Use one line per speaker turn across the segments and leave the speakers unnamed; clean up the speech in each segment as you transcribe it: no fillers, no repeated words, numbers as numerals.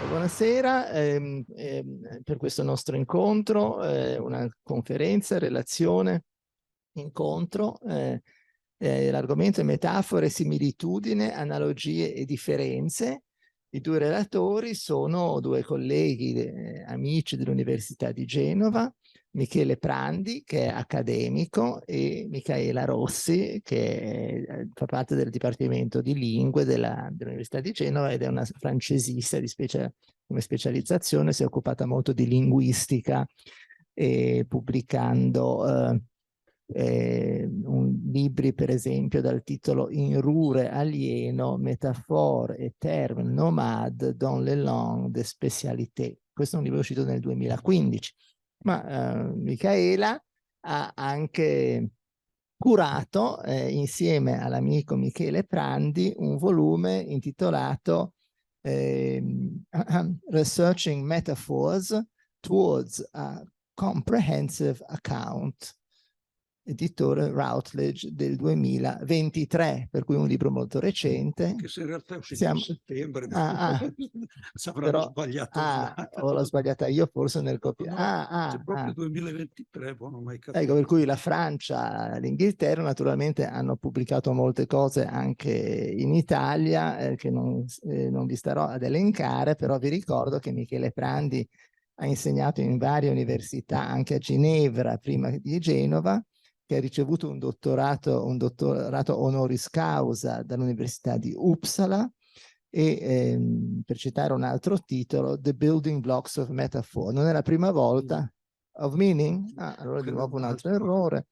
Buonasera, per questo nostro incontro, una conferenza, relazione, incontro. L'argomento è metafore, similitudine, analogie e differenze. I due relatori sono due colleghi, amici dell'Università di Genova, Michele Prandi, che è accademico, e Micaela Rossi, che fa parte del Dipartimento di Lingue dell'Università di Genova ed è una francesista come specializzazione, si è occupata molto di linguistica, pubblicando libri, per esempio, dal titolo In rure alieno, métaphores et termes nomades dans les langues de spécialité. Questo è un libro uscito nel 2015. Ma Micaela ha anche curato, insieme all'amico Michele Prandi, un volume intitolato Researching Metaphors Towards a Comprehensive Account, editore Routledge del 2023, per cui un libro molto recente.
Che se in realtà è uscito a settembre,
però
sbagliato.
o l'ho sbagliata io forse nel copiare.
C'è proprio 2023, non ho mai capito.
Ecco, per cui la Francia e l'Inghilterra naturalmente hanno pubblicato molte cose anche in Italia, che non vi starò ad elencare, però vi ricordo che Michele Prandi ha insegnato in varie università, anche a Ginevra prima di Genova, che ha ricevuto un dottorato honoris causa dall'Università di Uppsala, e per citare un altro titolo, The Building Blocks of Metaphor. Non è la prima volta. Of meaning? Allora di nuovo un altro errore.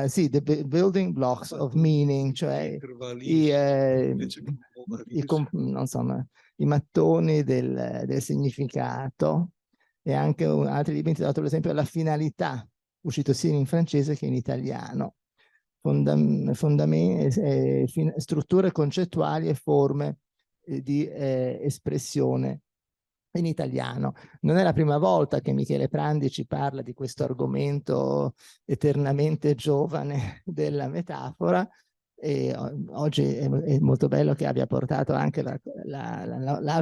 Sì, The Building Blocks of Meaning, cioè i mattoni del significato, e anche altri libri intitolati, per esempio, La finalità, uscito sia in francese che in italiano. Strutture concettuali e forme di espressione in italiano. Non è la prima volta che Michele Prandi ci parla di questo argomento eternamente giovane della metafora, e oggi è molto bello che abbia portato anche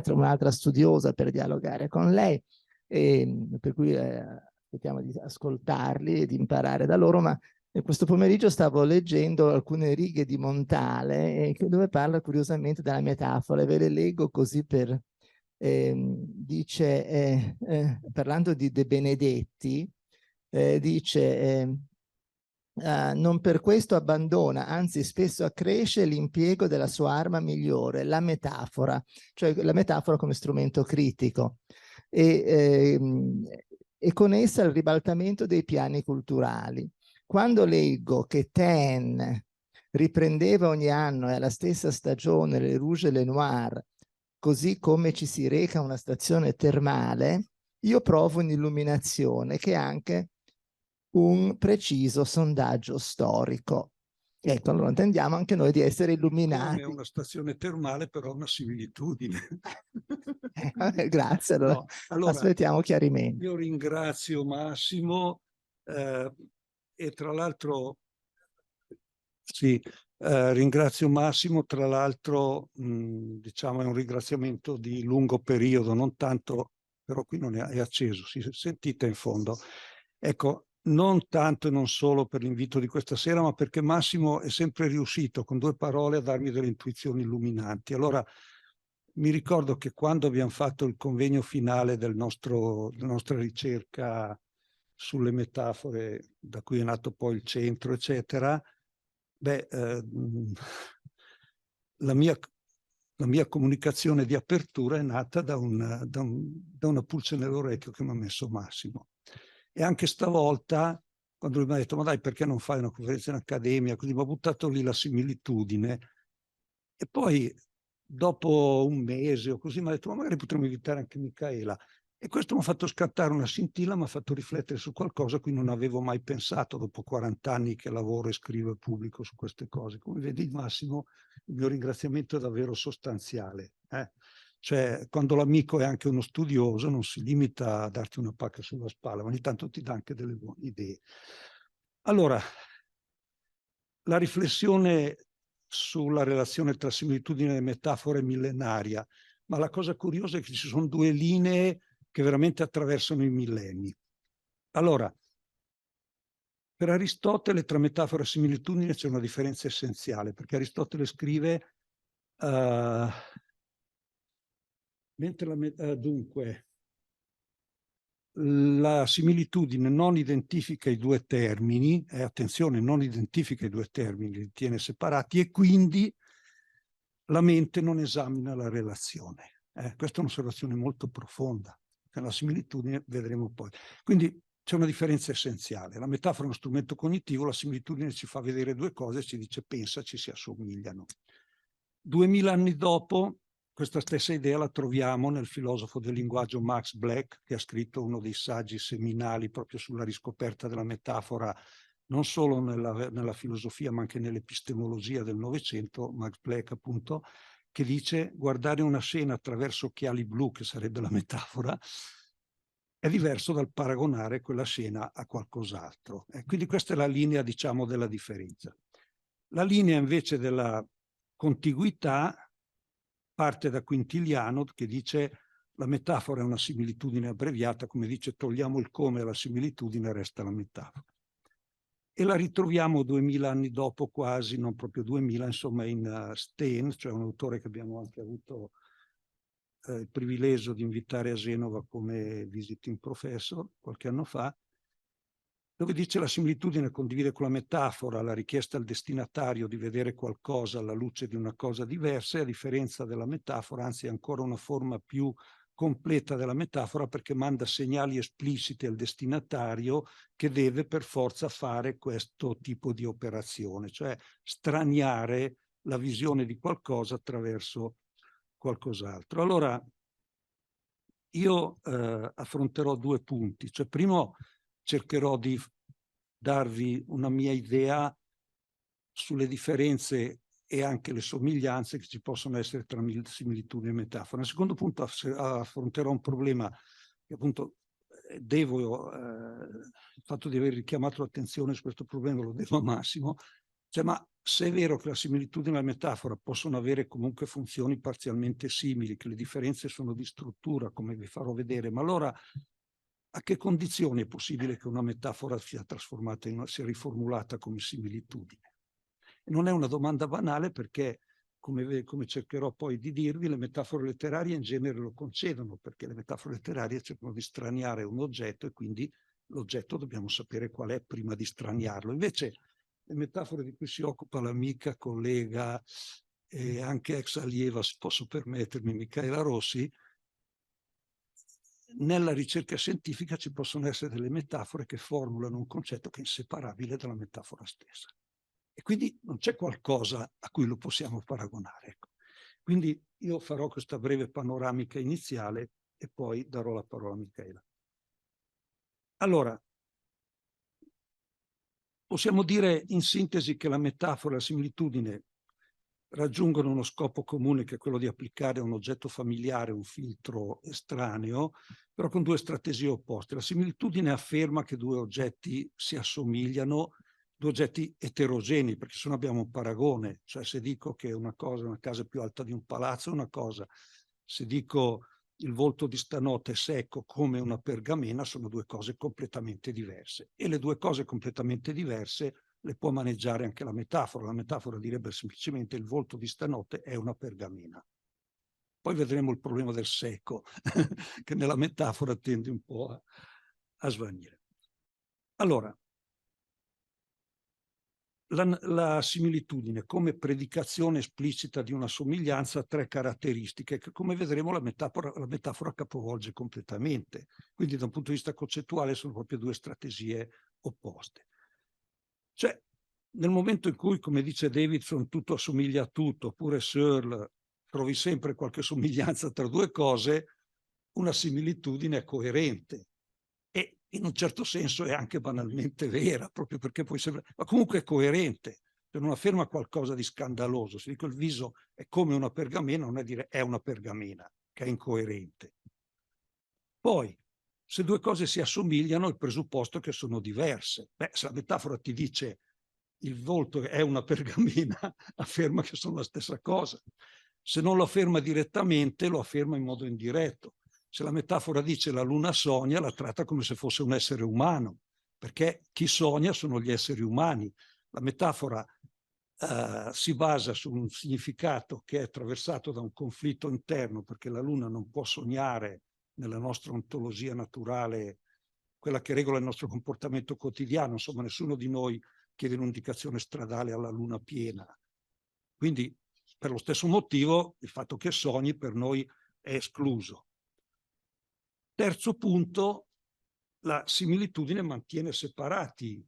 un'altra studiosa per dialogare con lei, per cui aspettiamo di ascoltarli e di imparare da loro. Ma questo pomeriggio stavo leggendo alcune righe di Montale, dove parla curiosamente della metafora, e ve le leggo così per... dice, parlando di De Benedetti, dice non per questo abbandona, anzi spesso accresce l'impiego della sua arma migliore, la metafora, cioè la metafora come strumento critico, e con essa il ribaltamento dei piani culturali. Quando leggo che Taine riprendeva ogni anno e alla stessa stagione le Rouge et les Noirs, così come ci si reca a una stazione termale, io provo un'illuminazione che è anche un preciso sondaggio storico. Ecco, allora intendiamo anche noi di essere illuminati.
Come una stazione termale, però una similitudine.
Grazie, allora aspettiamo chiarimenti.
Io ringrazio Massimo, e tra l'altro ringrazio Massimo, tra l'altro diciamo è un ringraziamento di lungo periodo, non tanto, però qui non è acceso, sentite in fondo. Ecco, non tanto e non solo per l'invito di questa sera, ma perché Massimo è sempre riuscito con due parole a darmi delle intuizioni illuminanti. Allora, mi ricordo che quando abbiamo fatto il convegno finale della nostra ricerca sulle metafore, da cui è nato poi il centro, eccetera, la mia comunicazione di apertura è nata da una pulce nell'orecchio che mi ha messo Massimo. E anche stavolta, quando lui mi ha detto, ma dai, perché non fai una conferenza in accademia? Così mi ha buttato lì la similitudine. E poi, dopo un mese o così, mi ha detto, ma magari potremmo invitare anche Micaela. E questo mi ha fatto scattare una scintilla, mi ha fatto riflettere su qualcosa a cui non avevo mai pensato dopo 40 anni che lavoro e scrivo e pubblico su queste cose. Come vedi, Massimo, il mio ringraziamento è davvero sostanziale. Cioè, quando l'amico è anche uno studioso, non si limita a darti una pacca sulla spalla, ma ogni tanto ti dà anche delle buone idee. Allora, la riflessione sulla relazione tra similitudine e metafora è millenaria. ma la cosa curiosa è che ci sono due linee che veramente attraversano i millenni. Allora, per Aristotele tra metafora e similitudine c'è una differenza essenziale, perché Aristotele scrive dunque, la similitudine non identifica i due termini, attenzione, non identifica i due termini, li tiene separati, e quindi la mente non esamina la relazione. Questa è un'osservazione molto profonda. La similitudine vedremo poi. Quindi c'è una differenza essenziale. La metafora è uno strumento cognitivo, la similitudine ci fa vedere due cose e ci dice pensa, ci si assomigliano. 2000 anni dopo, questa stessa idea la troviamo nel filosofo del linguaggio Max Black, che ha scritto uno dei saggi seminali proprio sulla riscoperta della metafora, non solo nella filosofia, ma anche nell'epistemologia del Novecento, Max Black appunto, che dice guardare una scena attraverso occhiali blu, che sarebbe la metafora, è diverso dal paragonare quella scena a qualcos'altro. Quindi questa è la linea, diciamo, della differenza. La linea invece della contiguità parte da Quintiliano, che dice la metafora è una similitudine abbreviata, come dice togliamo il come alla similitudine, resta la metafora. E la ritroviamo 2000 anni dopo quasi, non proprio 2000, insomma in Steen, cioè un autore che abbiamo anche avuto il privilegio di invitare a Genova come visiting professor qualche anno fa, dove dice la similitudine condivide con la metafora la richiesta al destinatario di vedere qualcosa alla luce di una cosa diversa, e a differenza della metafora, anzi è ancora una forma più completa della metafora, perché manda segnali espliciti al destinatario che deve per forza fare questo tipo di operazione, cioè straniare la visione di qualcosa attraverso qualcos'altro. Allora, io affronterò due punti, cioè primo cercherò di darvi una mia idea sulle differenze e anche le somiglianze che ci possono essere tra similitudine e metafora. Nel secondo punto affronterò un problema che appunto il fatto di aver richiamato l'attenzione su questo problema lo devo a Massimo, cioè ma se è vero che la similitudine e la metafora possono avere comunque funzioni parzialmente simili, che le differenze sono di struttura, come vi farò vedere, ma allora a che condizioni è possibile che una metafora sia trasformata sia riformulata come similitudine? E non è una domanda banale, perché, come cercherò poi di dirvi, le metafore letterarie in genere lo concedono, perché le metafore letterarie cercano di straniare un oggetto e quindi l'oggetto dobbiamo sapere qual è prima di straniarlo. Invece le metafore di cui si occupa l'amica, collega e anche ex allieva, se posso permettermi, Michaela Rossi, nella ricerca scientifica ci possono essere delle metafore che formulano un concetto che è inseparabile dalla metafora stessa. E quindi non c'è qualcosa a cui lo possiamo paragonare. Ecco. Quindi io farò questa breve panoramica iniziale e poi darò la parola a Michaela. Allora, possiamo dire in sintesi che la metafora e la similitudine raggiungono uno scopo comune, che è quello di applicare a un oggetto familiare un filtro estraneo, però con due strategie opposte. La similitudine afferma che due oggetti si assomigliano, due oggetti eterogenei, perché se no abbiamo un paragone, cioè se dico che una casa è più alta di un palazzo è una cosa, se dico il volto di stanotte è secco come una pergamena, sono due cose completamente diverse, e le due cose completamente diverse le può maneggiare anche la metafora. La metafora direbbe semplicemente il volto di stanotte è una pergamena. Poi vedremo il problema del secco, che nella metafora tende un po' a svanire. Allora, la similitudine come predicazione esplicita di una somiglianza ha tre caratteristiche che, come vedremo, la metafora capovolge completamente. Quindi da un punto di vista concettuale sono proprio due strategie opposte. Cioè, nel momento in cui, come dice Davidson, tutto assomiglia a tutto, oppure Searle, trovi sempre qualche somiglianza tra due cose, una similitudine è coerente. E in un certo senso è anche banalmente vera, proprio perché poi sembra, ma comunque è coerente, se non afferma qualcosa di scandaloso. Se dico il viso è come una pergamena, non è dire è una pergamena, che è incoerente. Poi, se due cose si assomigliano, il presupposto è che sono diverse. Beh, se la metafora ti dice il volto è una pergamena, afferma che sono la stessa cosa. Se non lo afferma direttamente, lo afferma in modo indiretto. Se la metafora dice la luna sogna, la tratta come se fosse un essere umano, perché chi sogna sono gli esseri umani. La metafora si basa su un significato che è attraversato da un conflitto interno, perché la luna non può sognare nella nostra ontologia naturale, quella che regola il nostro comportamento quotidiano. Insomma, nessuno di noi chiede un'indicazione stradale alla luna piena. Quindi, per lo stesso motivo, il fatto che sogni per noi è escluso. Terzo punto, la similitudine mantiene separati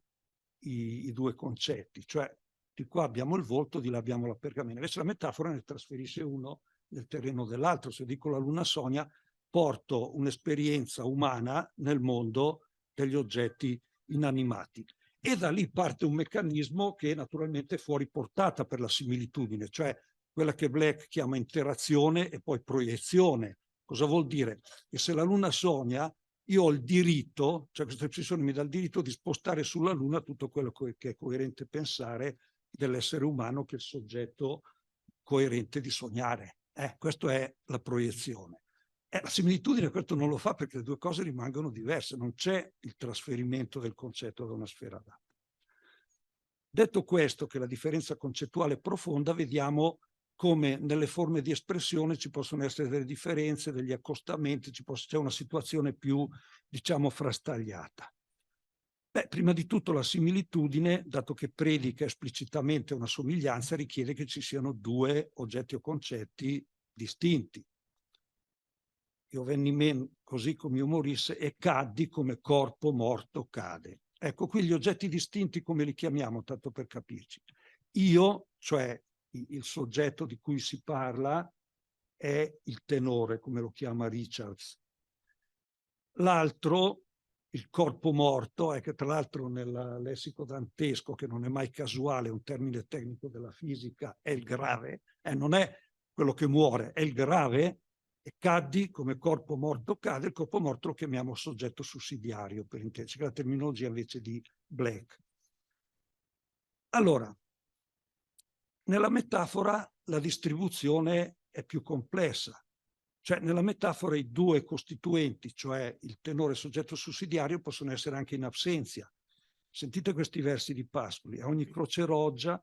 i due concetti, cioè di qua abbiamo il volto, di là abbiamo la pergamena. Invece la metafora ne trasferisce uno nel terreno dell'altro. Se dico la luna sogna, porto un'esperienza umana nel mondo degli oggetti inanimati. E da lì parte un meccanismo che naturalmente è fuori portata per la similitudine, cioè quella che Black chiama interazione e poi proiezione. Cosa vuol dire? Che se la luna sogna, io ho il diritto, cioè questa espressione mi dà il diritto di spostare sulla luna tutto quello che è coerente pensare dell'essere umano, che è il soggetto coerente di sognare. Questa è la proiezione. La similitudine questo non lo fa, perché le due cose rimangono diverse, non c'è il trasferimento del concetto da una sfera all'altra. Detto questo, che la differenza concettuale è profonda, vediamo come nelle forme di espressione ci possono essere delle differenze, degli accostamenti, c'è una situazione più, diciamo, frastagliata. Prima di tutto la similitudine, dato che predica esplicitamente una somiglianza, richiede che ci siano due oggetti o concetti distinti. Io venni meno così come io morisse e caddi come corpo morto cade. Ecco, qui gli oggetti distinti come li chiamiamo, tanto per capirci? Io, cioè il soggetto di cui si parla, è il tenore, come lo chiama Richards. L'altro, il corpo morto, è che tra l'altro nel lessico dantesco, che non è mai casuale, è un termine tecnico della fisica, è il grave, non è quello che muore, è il grave, e caddi come corpo morto cade, il corpo morto lo chiamiamo soggetto sussidiario, per intenderci, che è la terminologia invece di Black. Allora, nella metafora la distribuzione è più complessa. Cioè, nella metafora i due costituenti, cioè il tenore e il soggetto sussidiario, possono essere anche in assenza. Sentite questi versi di Pascoli. A ogni croce roggia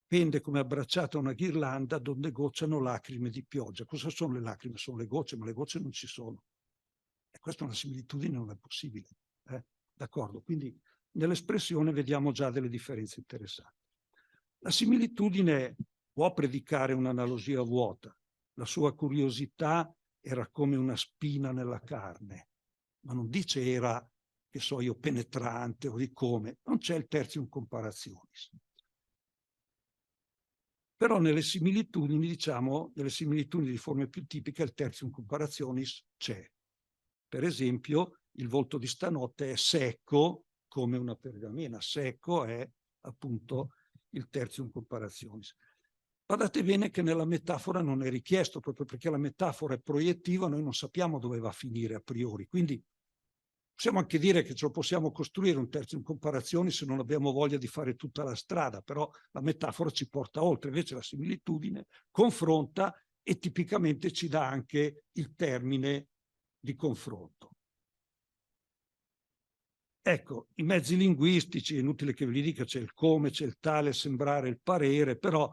pende come abbracciata una ghirlanda donde gocciano lacrime di pioggia. Cosa sono le lacrime? Sono le gocce, ma le gocce non ci sono. E questa è una similitudine, non è possibile. D'accordo? Quindi nell'espressione vediamo già delle differenze interessanti. La similitudine può predicare un'analogia vuota. La sua curiosità era come una spina nella carne, ma non dice era, che so io, penetrante o di come. Non c'è il tertium comparationis. Però nelle similitudini, diciamo, nelle similitudini di forme più tipiche, il tertium comparationis c'è. Per esempio, il volto di stanotte è secco come una pergamena. Secco è appunto il tertium comparationis. Guardate bene che nella metafora non è richiesto, proprio perché la metafora è proiettiva, noi non sappiamo dove va a finire a priori. Quindi possiamo anche dire che ce lo possiamo costruire un tertium comparazione se non abbiamo voglia di fare tutta la strada, però la metafora ci porta oltre, invece la similitudine confronta e tipicamente ci dà anche il termine di confronto. Ecco, i mezzi linguistici, è inutile che ve li dica, c'è il come, c'è il tale, sembrare, il parere, però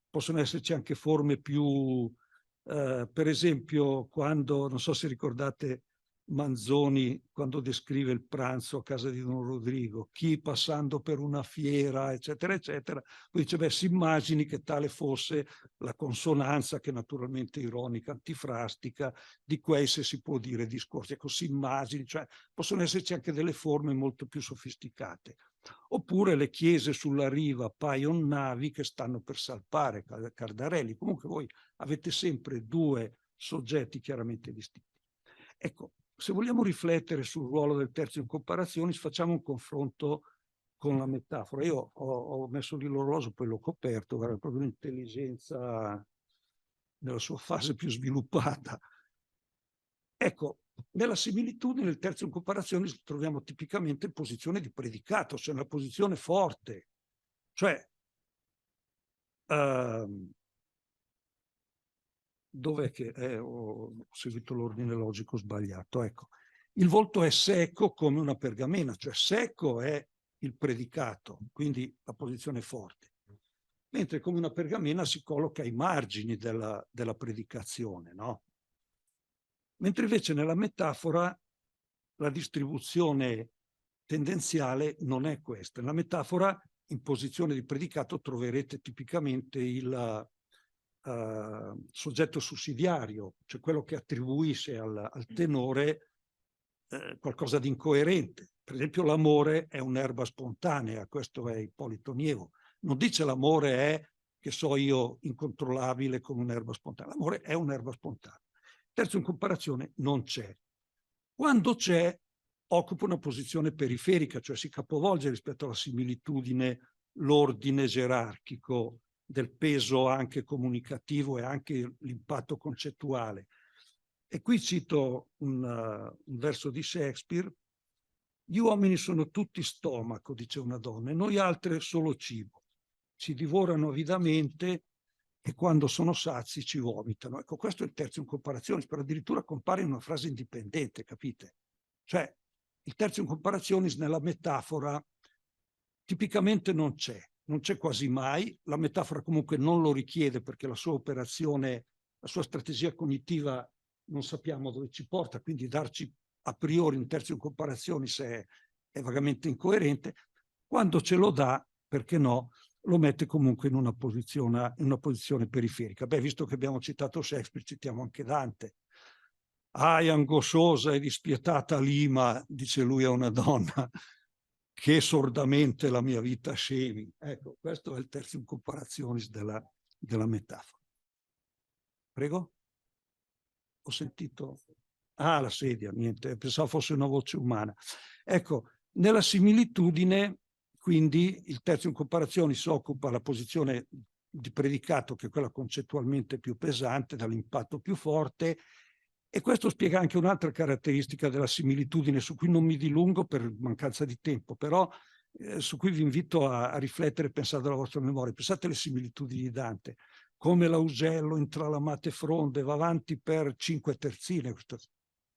possono esserci anche forme più, per esempio, quando, non so se ricordate Manzoni, quando descrive il pranzo a casa di Don Rodrigo, chi passando per una fiera, eccetera, eccetera, poi dice, beh, si immagini che tale fosse la consonanza, che naturalmente è ironica, antifrastica, di quei, se si può dire, discorsi. Ecco, si immagini, cioè possono esserci anche delle forme molto più sofisticate. Oppure le chiese sulla riva paiono navi che stanno per salpare, Cardarelli. Comunque voi avete sempre due soggetti chiaramente distinti. Ecco, se vogliamo riflettere sul ruolo del tertium comparationis, facciamo un confronto con la metafora. Io ho messo lì l'orologio, poi l'ho coperto, era proprio l'intelligenza nella sua fase più sviluppata. Ecco, nella similitudine il tertium comparationis lo troviamo tipicamente in posizione di predicato, cioè una posizione forte. Cioè, dov'è che ho seguito l'ordine logico sbagliato? Ecco, il volto è secco come una pergamena, cioè secco è il predicato, quindi la posizione forte, mentre come una pergamena si colloca ai margini della predicazione, no? Mentre invece nella metafora la distribuzione tendenziale non è questa. Nella metafora, in posizione di predicato, troverete tipicamente il soggetto sussidiario, cioè quello che attribuisce al tenore qualcosa di incoerente. Per esempio l'amore è un'erba spontanea, questo è Ippolito Nievo. Non dice l'amore è, che so io, incontrollabile come un'erba spontanea. L'amore è un'erba spontanea. Terzo in comparazione non c'è. Quando c'è, occupa una posizione periferica, cioè si capovolge rispetto alla similitudine, l'ordine gerarchico del peso anche comunicativo e anche l'impatto concettuale. E qui cito un verso di Shakespeare: gli uomini sono tutti stomaco, dice una donna, e noi altre solo cibo. Ci divorano avidamente e quando sono sazi ci vomitano. Ecco, questo è il terzo in comparazione, però addirittura compare in una frase indipendente, capite? Cioè, il terzo in comparazione nella metafora tipicamente non c'è quasi mai, la metafora comunque non lo richiede perché la sua operazione, la sua strategia cognitiva non sappiamo dove ci porta, quindi darci a priori un terzo in comparazione se è vagamente incoerente. Quando ce lo dà, perché no, lo mette comunque in una posizione periferica. Beh, visto che abbiamo citato Shakespeare, citiamo anche Dante. «Ahi, angosciosa e dispietata Lima», dice lui a una donna, «che sordamente la mia vita scemi». Ecco, questo è il terzo in comparazione della metafora. Prego? Ho sentito... Ah, la sedia, niente, pensavo fosse una voce umana. Ecco, nella similitudine, quindi, il terzo in comparazione si occupa la posizione di predicato, che è quella concettualmente più pesante, dall'impatto più forte, e questo spiega anche un'altra caratteristica della similitudine, su cui non mi dilungo per mancanza di tempo, però su cui vi invito a riflettere e pensare alla vostra memoria. Pensate alle similitudini di Dante, come l'augello intra la mate fronde va avanti per 5 terzine.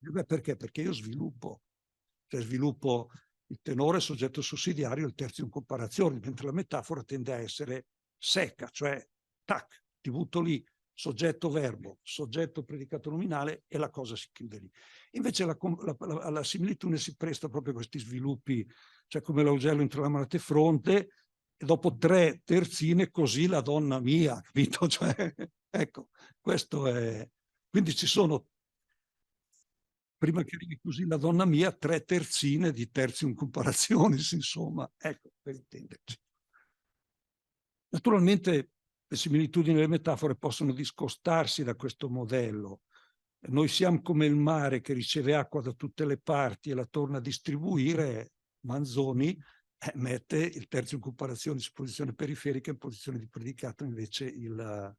Beh, perché? Perché io sviluppo il tenore, il soggetto sussidiario, il terzo in comparazione, mentre la metafora tende a essere secca, cioè tac, ti butto lì, soggetto verbo, soggetto predicato nominale e la cosa si chiude lì. Invece la similitudine si presta proprio a questi sviluppi, cioè come l'augello intra la mate fronde, e dopo 3 terzine così la donna mia, capito? Cioè, ecco, questo è... Quindi ci sono, prima che arrivi così la donna mia, 3 terzine di terzi in comparazione, insomma, ecco, per intenderci. Naturalmente le similitudini e le metafore possono discostarsi da questo modello. Noi siamo come il mare che riceve acqua da tutte le parti e la torna a distribuire. Manzoni mette il terzo in comparazione su posizione periferica, in posizione di predicato invece il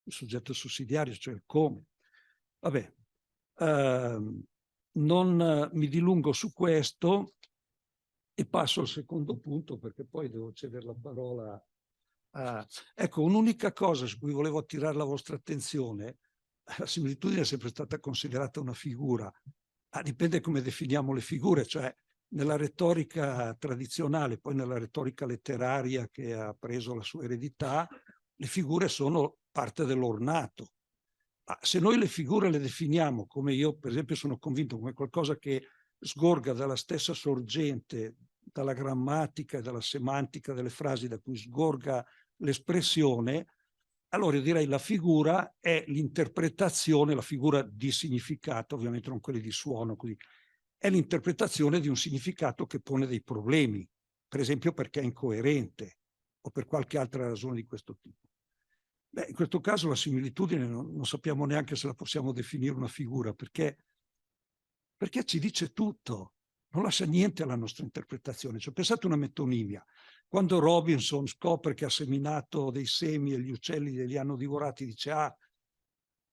soggetto sussidiario, cioè il come. Vabbè, non mi dilungo su questo e passo al secondo punto, perché poi devo cedere la parola a... Ecco, un'unica cosa su cui volevo attirare la vostra attenzione: la similitudine è sempre stata considerata una figura, dipende come definiamo le figure, cioè nella retorica tradizionale, poi nella retorica letteraria che ha preso la sua eredità, le figure sono parte dell'ornato. Se noi le figure le definiamo, come io per esempio sono convinto, come qualcosa che sgorga dalla stessa sorgente, dalla grammatica e dalla semantica delle frasi da cui sgorga l'espressione, allora io direi la figura è l'interpretazione, la figura di significato, ovviamente non quelli di suono, così, è l'interpretazione di un significato che pone dei problemi, per esempio perché è incoerente o per qualche altra ragione di questo tipo. Beh, in questo caso la similitudine non sappiamo neanche se la possiamo definire una figura, perché ci dice tutto, non lascia niente alla nostra interpretazione. Cioè, pensate a una metonimia. Quando Robinson scopre che ha seminato dei semi e gli uccelli li hanno divorati, dice: ah,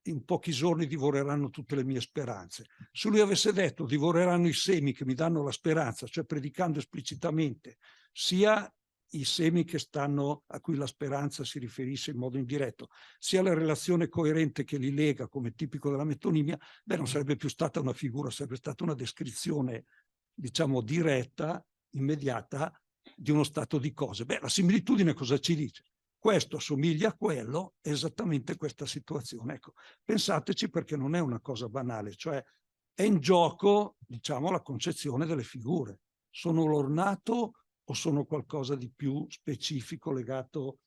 in pochi giorni divoreranno tutte le mie speranze. Se lui avesse detto divoreranno i semi che mi danno la speranza, cioè predicando esplicitamente sia i semi a cui la speranza si riferisce in modo indiretto, sia la relazione coerente che li lega come tipico della metonimia, beh, non sarebbe più stata una figura, sarebbe stata una descrizione, diciamo, diretta, immediata di uno stato di cose. Beh, la similitudine cosa ci dice? Questo assomiglia a quello, è esattamente questa situazione. Ecco, pensateci, perché non è una cosa banale, cioè è in gioco, diciamo, la concezione delle figure. Sono l'ornato o sono qualcosa di più specifico legato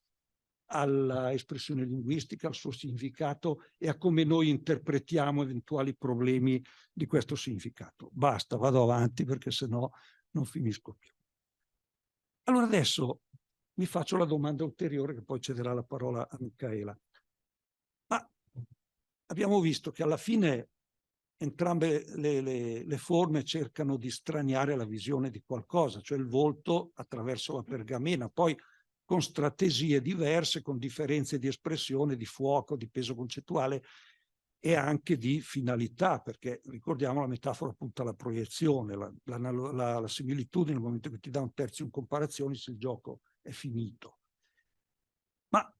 all'espressione linguistica, al suo significato e a come noi interpretiamo eventuali problemi di questo significato. Basta, vado avanti perché sennò non finisco più. Allora adesso mi faccio la domanda ulteriore, che poi cederà la parola a Micaela. Ma abbiamo visto che alla fine entrambe le forme cercano di straniare la visione di qualcosa, cioè il volto attraverso la pergamena, poi con strategie diverse, con differenze di espressione, di fuoco, di peso concettuale e anche di finalità, perché ricordiamo la metafora punta alla proiezione, la similitudine nel momento che ti dà un terzo in comparazione se il gioco è finito. Ma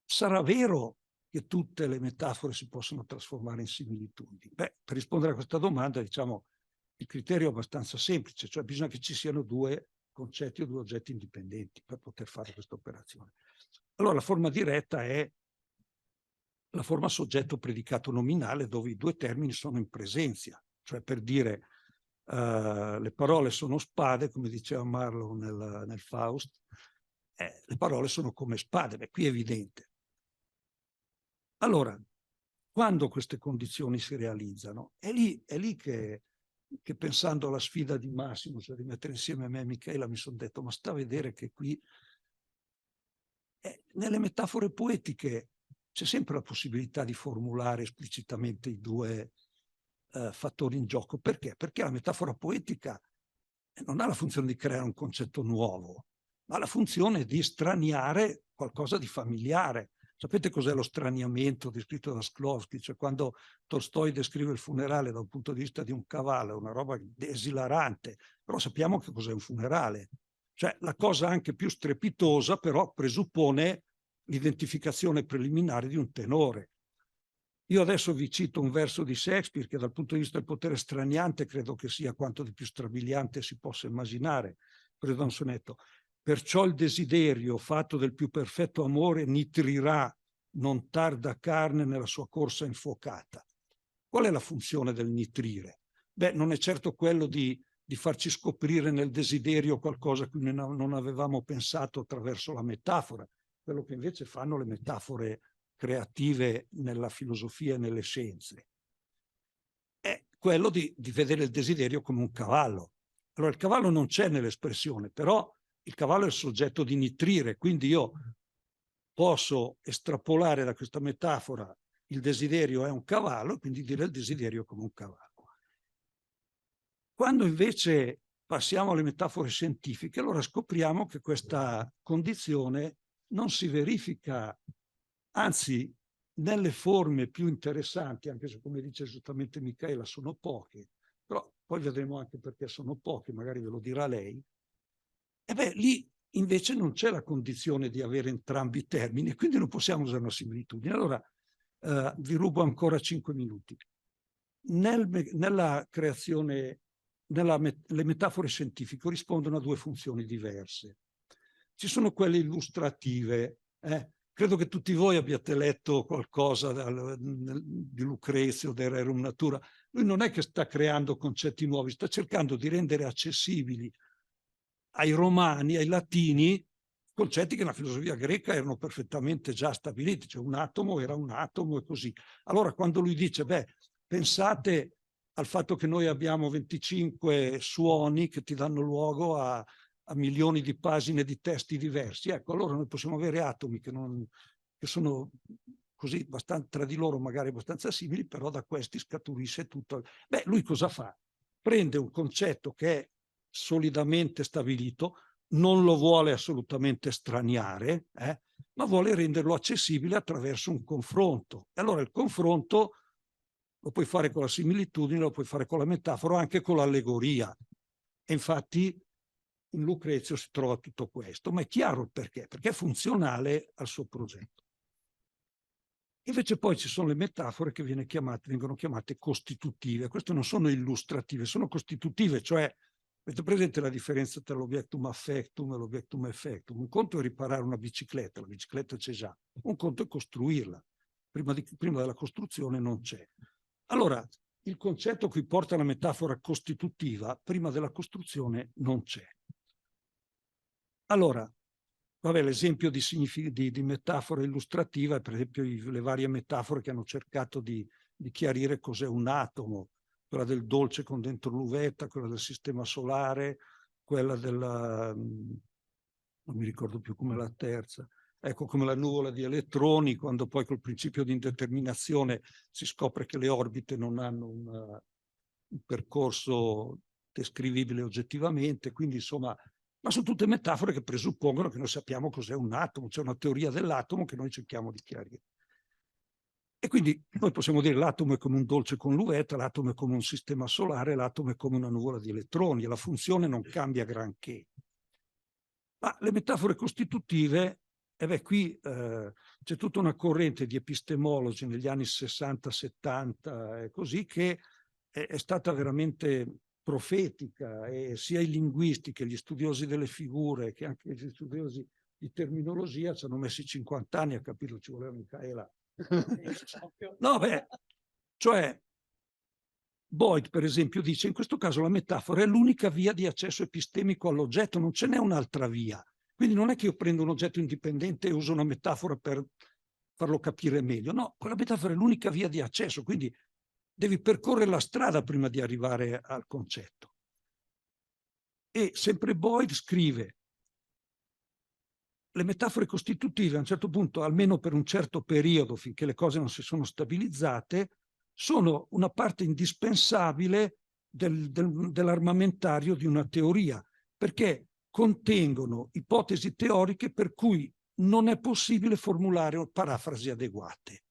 sarà vero che tutte le metafore si possono trasformare in similitudini? Beh, per rispondere a questa domanda, diciamo, il criterio è abbastanza semplice, cioè bisogna che ci siano due concetti o due oggetti indipendenti per poter fare questa operazione. Allora, la forma diretta è la forma soggetto predicato nominale, dove i due termini sono in presenza, cioè per dire le parole sono spade, come diceva Marlowe nel Faust, le parole sono come spade. Beh, qui è evidente. Allora, quando queste condizioni si realizzano, è lì che pensando alla sfida di Massimo, cioè di mettere insieme me e Michela, mi sono detto, ma sta a vedere che qui nelle metafore poetiche c'è sempre la possibilità di formulare esplicitamente i due fattori in gioco. Perché? Perché la metafora poetica non ha la funzione di creare un concetto nuovo, ma ha la funzione di straniare qualcosa di familiare. Sapete cos'è lo straniamento descritto da Shklovsky? Cioè quando Tolstoi descrive il funerale da un punto di vista di un cavallo, è una roba esilarante, però sappiamo che cos'è un funerale. Cioè la cosa anche più strepitosa però presuppone l'identificazione preliminare di un tenore. Io adesso vi cito un verso di Shakespeare che dal punto di vista del potere straniante credo che sia quanto di più strabiliante si possa immaginare. Preso da un sonetto. Perciò il desiderio fatto del più perfetto amore nitrirà non tarda carne nella sua corsa infuocata. Qual è la funzione del nitrire? Beh, non è certo quello di farci scoprire nel desiderio qualcosa a cui non avevamo pensato attraverso la metafora, quello che invece fanno le metafore creative nella filosofia e nelle scienze. È quello di vedere il desiderio come un cavallo. Allora il cavallo non c'è nell'espressione, però il cavallo è il soggetto di nitrire, quindi io posso estrapolare da questa metafora il desiderio è un cavallo, quindi dire il desiderio come un cavallo. Quando invece passiamo alle metafore scientifiche, allora scopriamo che questa condizione non si verifica, anzi nelle forme più interessanti, anche se come dice giustamente Micaela sono poche, però poi vedremo anche perché sono poche, magari ve lo dirà lei, e beh lì invece non c'è la condizione di avere entrambi i termini, quindi non possiamo usare una similitudine. Allora vi rubo ancora 5 minuti. Nella creazione, le metafore scientifiche rispondono a due funzioni diverse. Ci sono quelle illustrative. Credo che tutti voi abbiate letto qualcosa di Lucrezio, del Rerum Natura. Lui non è che sta creando concetti nuovi, sta cercando di rendere accessibili ai romani, ai latini, concetti che nella filosofia greca erano perfettamente già stabiliti, cioè un atomo era un atomo e così. Allora quando lui dice, beh, pensate al fatto che noi abbiamo 25 suoni che ti danno luogo a milioni di pagine di testi diversi, ecco, allora noi possiamo avere atomi che sono così tra di loro magari abbastanza simili, però da questi scaturisce tutto. Beh, lui cosa fa? Prende un concetto che è solidamente stabilito, non lo vuole assolutamente straniare, ma vuole renderlo accessibile attraverso un confronto. E allora il confronto lo puoi fare con la similitudine, lo puoi fare con la metafora, anche con l'allegoria. E infatti in Lucrezio si trova tutto questo, ma è chiaro il perché è funzionale al suo progetto. Invece poi ci sono le metafore che vengono chiamate costitutive. Queste non sono illustrative, sono costitutive, cioè avete presente la differenza tra l'objectum affectum e l'objectum effectum? Un conto è riparare una bicicletta, la bicicletta c'è già, un conto è costruirla. Prima della costruzione non c'è. Allora, il concetto qui porta alla metafora costitutiva, prima della costruzione non c'è. Allora, vabbè, l'esempio di metafora illustrativa è per esempio le varie metafore che hanno cercato di chiarire cos'è un atomo, quella del dolce con dentro l'uvetta, quella del sistema solare, quella della, non mi ricordo più come la terza, ecco, come la nuvola di elettroni, quando poi col principio di indeterminazione si scopre che le orbite non hanno un percorso descrivibile oggettivamente, quindi insomma, ma sono tutte metafore che presuppongono che noi sappiamo cos'è un atomo, c'è una teoria dell'atomo che noi cerchiamo di chiarire. E quindi noi possiamo dire l'atomo è come un dolce con l'uvetta, l'atomo è come un sistema solare, l'atomo è come una nuvola di elettroni, e la funzione non cambia granché. Ma le metafore costitutive, qui c'è tutta una corrente di epistemologi negli anni 60-70 e così, che è stata veramente profetica, e sia i linguisti che gli studiosi delle figure che anche gli studiosi di terminologia ci hanno messi 50 anni a capirlo, ci voleva Michaela. No, beh, cioè Boyd, per esempio, dice in questo caso la metafora è l'unica via di accesso epistemico all'oggetto, non ce n'è un'altra via. Quindi non è che io prendo un oggetto indipendente e uso una metafora per farlo capire meglio. No, quella metafora è l'unica via di accesso, quindi devi percorrere la strada prima di arrivare al concetto. E sempre Boyd scrive: le metafore costitutive a un certo punto, almeno per un certo periodo, finché le cose non si sono stabilizzate, sono una parte indispensabile dell'armamentario di una teoria, perché contengono ipotesi teoriche per cui non è possibile formulare parafrasi adeguate.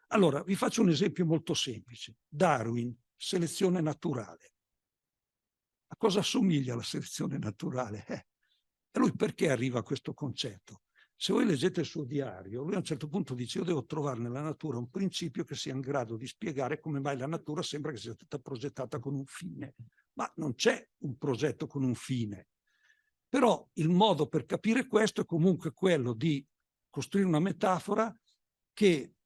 Allora, vi faccio un esempio molto semplice. Darwin, selezione naturale. A cosa assomiglia la selezione naturale? E lui perché arriva a questo concetto? Se voi leggete il suo diario, lui a un certo punto dice: io devo trovare nella natura un principio che sia in grado di spiegare come mai la natura sembra che sia stata progettata con un fine. Ma non c'è un progetto con un fine. Però il modo per capire questo è comunque quello di costruire una metafora che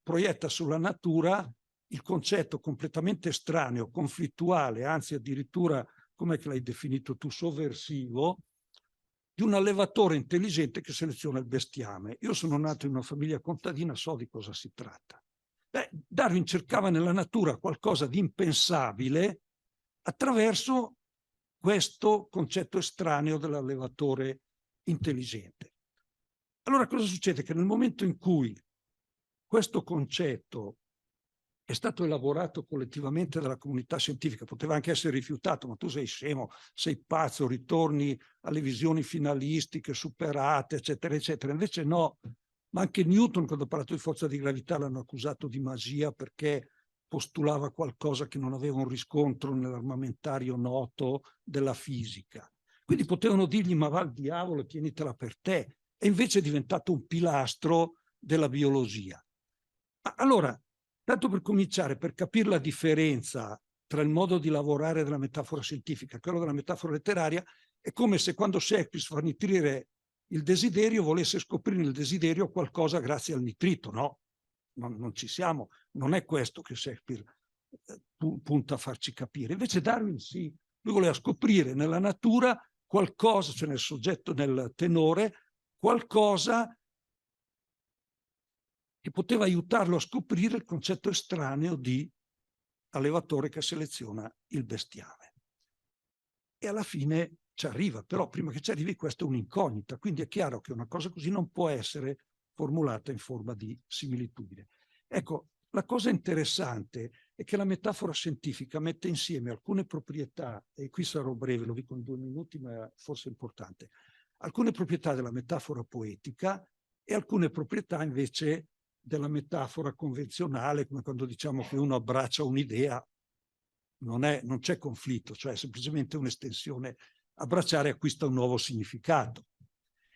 proietta sulla natura il concetto completamente estraneo, conflittuale, anzi addirittura, come l'hai definito tu, sovversivo, di un allevatore intelligente che seleziona il bestiame. Io sono nato in una famiglia contadina, so di cosa si tratta. Darwin cercava nella natura qualcosa di impensabile attraverso questo concetto estraneo dell'allevatore intelligente. Allora cosa succede? Che nel momento in cui questo concetto è stato elaborato collettivamente dalla comunità scientifica, poteva anche essere rifiutato, ma tu sei scemo, sei pazzo, ritorni alle visioni finalistiche superate, eccetera, eccetera. Invece no, ma anche Newton, quando ha parlato di forza di gravità, l'hanno accusato di magia perché postulava qualcosa che non aveva un riscontro nell'armamentario noto della fisica. Quindi potevano dirgli: ma va al diavolo e tienitela per te. E invece è diventato un pilastro della biologia. Allora, tanto per cominciare, per capire la differenza tra il modo di lavorare della metafora scientifica e quello della metafora letteraria, è come se quando Shakespeare fa nitrire il desiderio volesse scoprire nel desiderio qualcosa grazie al nitrito. No, non ci siamo, non è questo che Shakespeare punta a farci capire. Invece Darwin sì, lui voleva scoprire nella natura qualcosa, cioè nel soggetto, nel tenore, qualcosa che poteva aiutarlo a scoprire il concetto estraneo di allevatore che seleziona il bestiame. E alla fine ci arriva, però prima che ci arrivi questa è un'incognita, quindi è chiaro che una cosa così non può essere formulata in forma di similitudine. Ecco, la cosa interessante è che la metafora scientifica mette insieme alcune proprietà, e qui sarò breve, lo dico in 2 minuti, ma forse è importante, alcune proprietà della metafora poetica e alcune proprietà invece della metafora convenzionale, come quando diciamo che uno abbraccia un'idea, non c'è conflitto, cioè è semplicemente un'estensione abbracciare acquista un nuovo significato.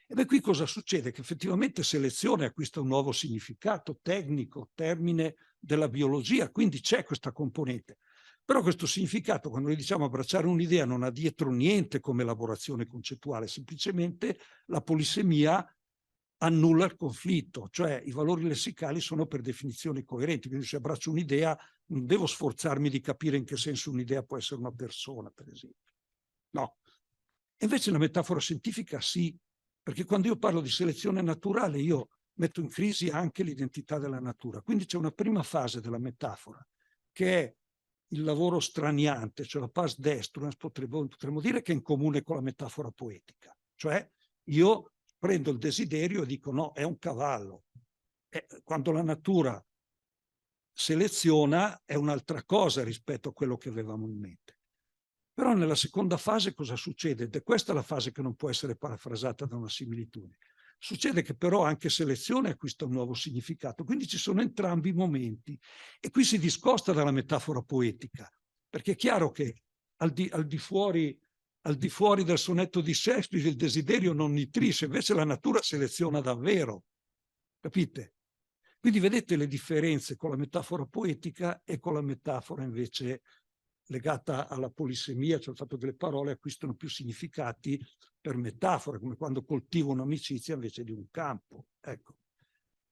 E beh, qui cosa succede? Che effettivamente selezione acquista un nuovo significato tecnico, termine della biologia, quindi c'è questa componente. Però questo significato, quando noi diciamo abbracciare un'idea, non ha dietro niente come elaborazione concettuale, semplicemente la polisemia annulla il conflitto, cioè i valori lessicali sono per definizione coerenti, quindi se abbraccio un'idea non devo sforzarmi di capire in che senso un'idea può essere una persona, per esempio. No. E invece la metafora scientifica sì, perché quando io parlo di selezione naturale io metto in crisi anche l'identità della natura. Quindi c'è una prima fase della metafora, che è il lavoro straniante, cioè la pars destruens, potremmo dire che è in comune con la metafora poetica. Cioè io prendo il desiderio e dico no, è un cavallo. Quando la natura seleziona è un'altra cosa rispetto a quello che avevamo in mente. Però nella seconda fase cosa succede? Ed è questa la fase che non può essere parafrasata da una similitudine. Succede che però anche selezione acquista un nuovo significato, quindi ci sono entrambi i momenti. E qui si discosta dalla metafora poetica, perché è chiaro che al di fuori del sonetto di Shakespeare il desiderio non nitrisce, invece la natura seleziona davvero. Capite? Quindi vedete le differenze con la metafora poetica e con la metafora invece legata alla polisemia, cioè il fatto che le parole acquistano più significati per metafora, come quando coltivo un'amicizia invece di un campo. Ecco.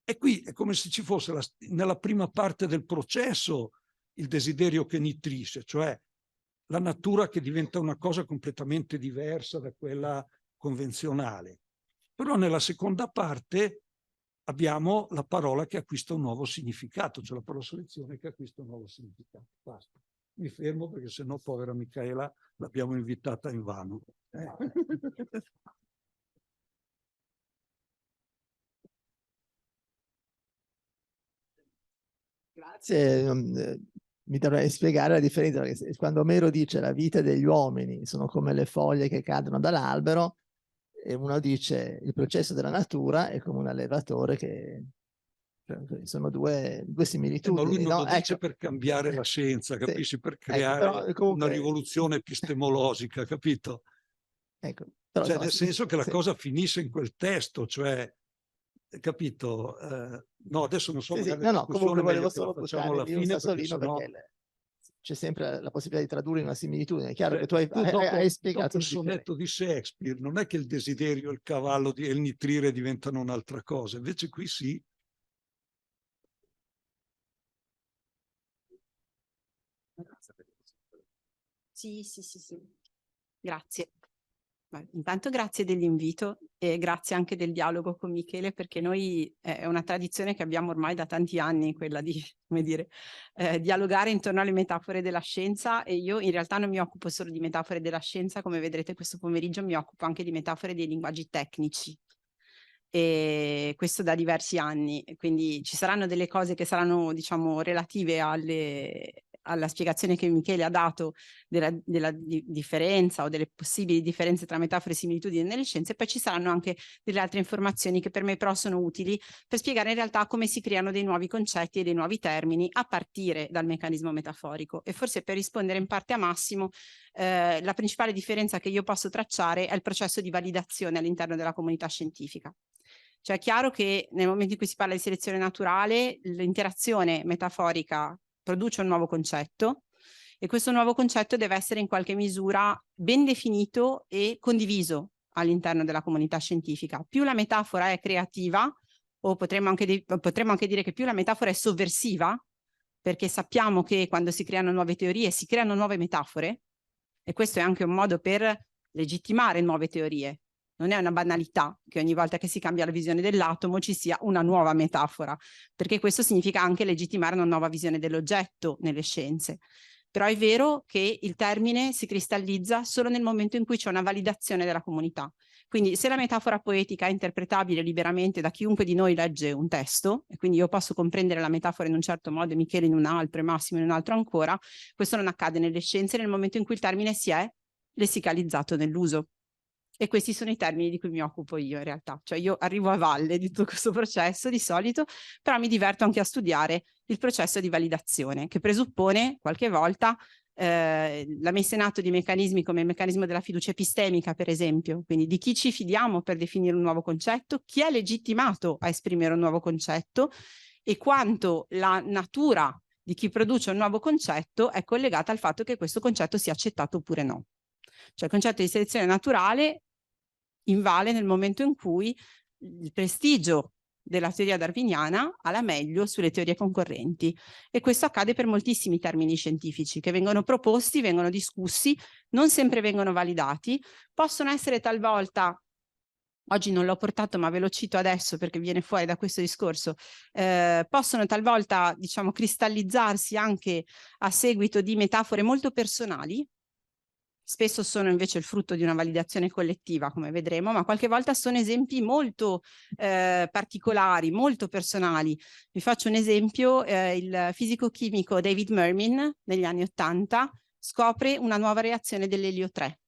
E qui è come se ci fosse nella prima parte del processo il desiderio che nitrisce, cioè la natura che diventa una cosa completamente diversa da quella convenzionale. Però nella seconda parte abbiamo la parola che acquista un nuovo significato, cioè la parola selezione che acquista un nuovo significato. Basta. Mi fermo perché sennò povera Michaela l'abbiamo invitata invano.
Grazie. Mi dovrei spiegare la differenza, perché quando Omero dice la vita degli uomini sono come le foglie che cadono dall'albero, e uno dice il processo della natura è come un allevatore che... sono due similitudini.
Ma lui non
no?
lo dice per cambiare la scienza, capisci?
Sì.
Per creare
Comunque,
una rivoluzione epistemologica, capito?
Ecco, però,
Cioè, nel senso che la
sì.
cosa finisce in quel testo, cioè, capito? No, adesso non so, magari la discussione
comunque volevo
meglio che la
solo
facciamo
buttare
alla
lì un
fine, perché
sassolino,
sennò...
perché c'è sempre la possibilità di tradurre in una similitudine. È chiaro che tu
dopo
hai spiegato
il
la differenza.
sonetto di Shakespeare non è che il desiderio, il cavallo e il nitrire diventano un'altra cosa, invece qui sì.
Sì. Grazie. Intanto grazie dell'invito e grazie anche del dialogo con Michele, perché noi è una tradizione che abbiamo ormai da tanti anni, quella di, come dire, dialogare intorno alle metafore della scienza, e io in realtà non mi occupo solo di metafore della scienza, come vedrete questo pomeriggio mi occupo anche di metafore dei linguaggi tecnici. E questo da diversi anni, quindi ci saranno delle cose che saranno, diciamo, relative alla spiegazione che Michele ha dato della differenza o delle possibili differenze tra metafore e similitudini nelle scienze, poi ci saranno anche delle altre informazioni che per me però sono utili per spiegare in realtà come si creano dei nuovi concetti e dei nuovi termini a partire dal meccanismo metaforico. E forse per rispondere in parte a Massimo, la principale differenza che io posso tracciare è il processo di validazione all'interno della comunità scientifica. Cioè è chiaro che nel momento in cui si parla di selezione naturale, l'interazione metaforica produce un nuovo concetto, e questo nuovo concetto deve essere in qualche misura ben definito e condiviso all'interno della comunità scientifica. Più la metafora è creativa, o potremmo anche dire che più la metafora è sovversiva, perché sappiamo che quando si creano nuove teorie si creano nuove metafore, e questo è anche un modo per legittimare nuove teorie. Non è una banalità che ogni volta che si cambia la visione dell'atomo ci sia una nuova metafora, perché questo significa anche legittimare una nuova visione dell'oggetto nelle scienze. Però è vero che il termine si cristallizza solo nel momento in cui c'è una validazione della comunità. Quindi se la metafora poetica è interpretabile liberamente da chiunque di noi legge un testo, e quindi io posso comprendere la metafora in un certo modo e Michele in un altro e Massimo in un altro ancora, questo non accade nelle scienze nel momento in cui il termine si è lessicalizzato nell'uso. E questi sono i termini di cui mi occupo io in realtà. Cioè io arrivo a valle di tutto questo processo di solito, però mi diverto anche a studiare il processo di validazione, che presuppone qualche volta la messa in atto di meccanismi come il meccanismo della fiducia epistemica, per esempio, quindi di chi ci fidiamo per definire un nuovo concetto, chi è legittimato a esprimere un nuovo concetto e quanto la natura di chi produce un nuovo concetto è collegata al fatto che questo concetto sia accettato oppure no. Cioè il concetto di selezione naturale invale nel momento in cui il prestigio della teoria darwiniana ha la meglio sulle teorie concorrenti, e questo accade per moltissimi termini scientifici che vengono proposti, vengono discussi, non sempre vengono validati, possono essere talvolta, oggi non l'ho portato ma ve lo cito adesso perché viene fuori da questo discorso, possono talvolta, diciamo, cristallizzarsi anche a seguito di metafore molto personali. Spesso sono invece il frutto di una validazione collettiva, come vedremo, ma qualche volta sono esempi molto particolari, molto personali. Vi faccio un esempio: il fisico-chimico David Mermin negli anni '80 scopre una nuova reazione dell'elio 3.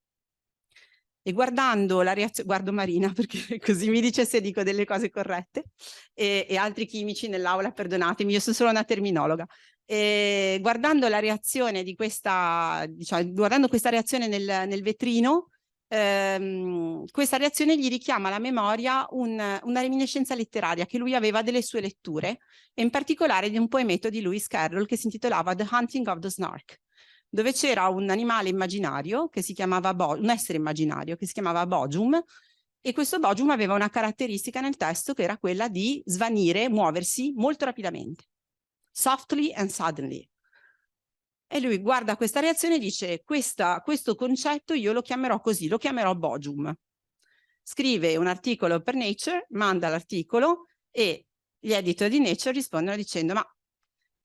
E guardando la reazione, guardo Marina perché così mi dice se dico delle cose corrette, e altri chimici nell'aula, perdonatemi, io sono solo una terminologa. E guardando la reazione di questa, diciamo, guardando questa reazione nel vetrino, questa reazione gli richiama alla memoria una reminiscenza letteraria che lui aveva delle sue letture, e in particolare di un poemetto di Lewis Carroll che si intitolava The Hunting of the Snark, dove c'era un animale immaginario che si chiamava un essere immaginario che si chiamava Bogium, e questo Bogium aveva una caratteristica nel testo che era quella di svanire, muoversi molto rapidamente. Softly and suddenly. E lui guarda questa reazione e dice: questo concetto io lo chiamerò così, lo chiamerò Bogium. Scrive un articolo per Nature, manda l'articolo e gli editor di Nature rispondono dicendo: ma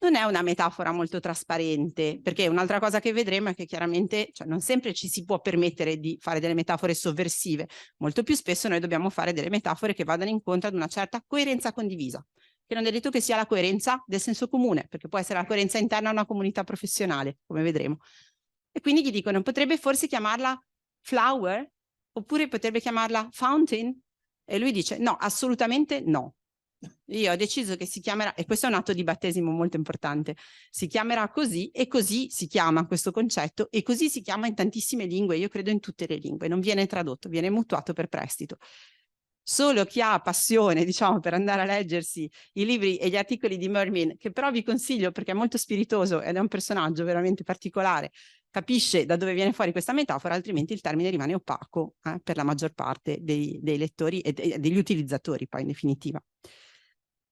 non è una metafora molto trasparente, perché un'altra cosa che vedremo è che chiaramente, cioè, non sempre ci si può permettere di fare delle metafore sovversive, molto più spesso noi dobbiamo fare delle metafore che vadano incontro ad una certa coerenza condivisa, che non è detto che sia la coerenza del senso comune, perché può essere la coerenza interna a una comunità professionale, come vedremo. E quindi gli dicono: potrebbe forse chiamarla flower, oppure potrebbe chiamarla fountain? E lui dice: no, assolutamente no. Io ho deciso che si chiamerà, e questo è un atto di battesimo molto importante, si chiamerà così, e così si chiama questo concetto, e così si chiama in tantissime lingue, io credo in tutte le lingue, non viene tradotto, viene mutuato per prestito. Solo chi ha passione, diciamo, per andare a leggersi i libri e gli articoli di Mermin, che però vi consiglio perché è molto spiritoso ed è un personaggio veramente particolare, capisce da dove viene fuori questa metafora, altrimenti il termine rimane opaco per la maggior parte dei lettori e degli utilizzatori poi in definitiva.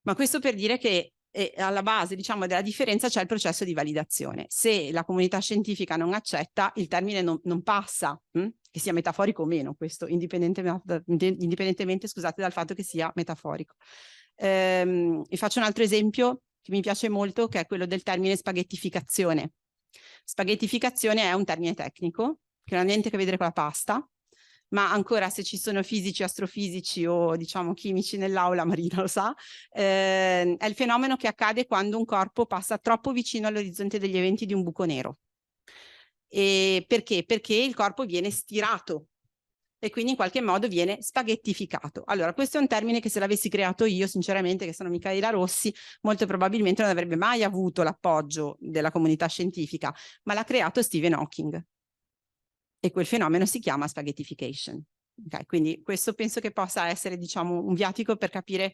Ma questo per dire che alla base, diciamo, della differenza c'è il processo di validazione. Se la comunità scientifica non accetta, il termine non passa, che sia metaforico o meno, questo indipendentemente, scusate, dal fatto che sia metaforico. Vi faccio un altro esempio che mi piace molto, che è quello del termine spaghettificazione. Spaghettificazione è un termine tecnico che non ha niente a che vedere con la pasta, ma ancora, se ci sono fisici, astrofisici o diciamo chimici nell'aula, Marina lo sa, è il fenomeno che accade quando un corpo passa troppo vicino all'orizzonte degli eventi di un buco nero. E perché? Perché il corpo viene stirato e quindi in qualche modo viene spaghettificato. Allora, questo è un termine che se l'avessi creato io, sinceramente, che sono Micaela Rossi, molto probabilmente non avrebbe mai avuto l'appoggio della comunità scientifica, ma l'ha creato Stephen Hawking. E quel fenomeno si chiama spaghettification. Okay, quindi questo penso che possa essere, diciamo, un viatico per capire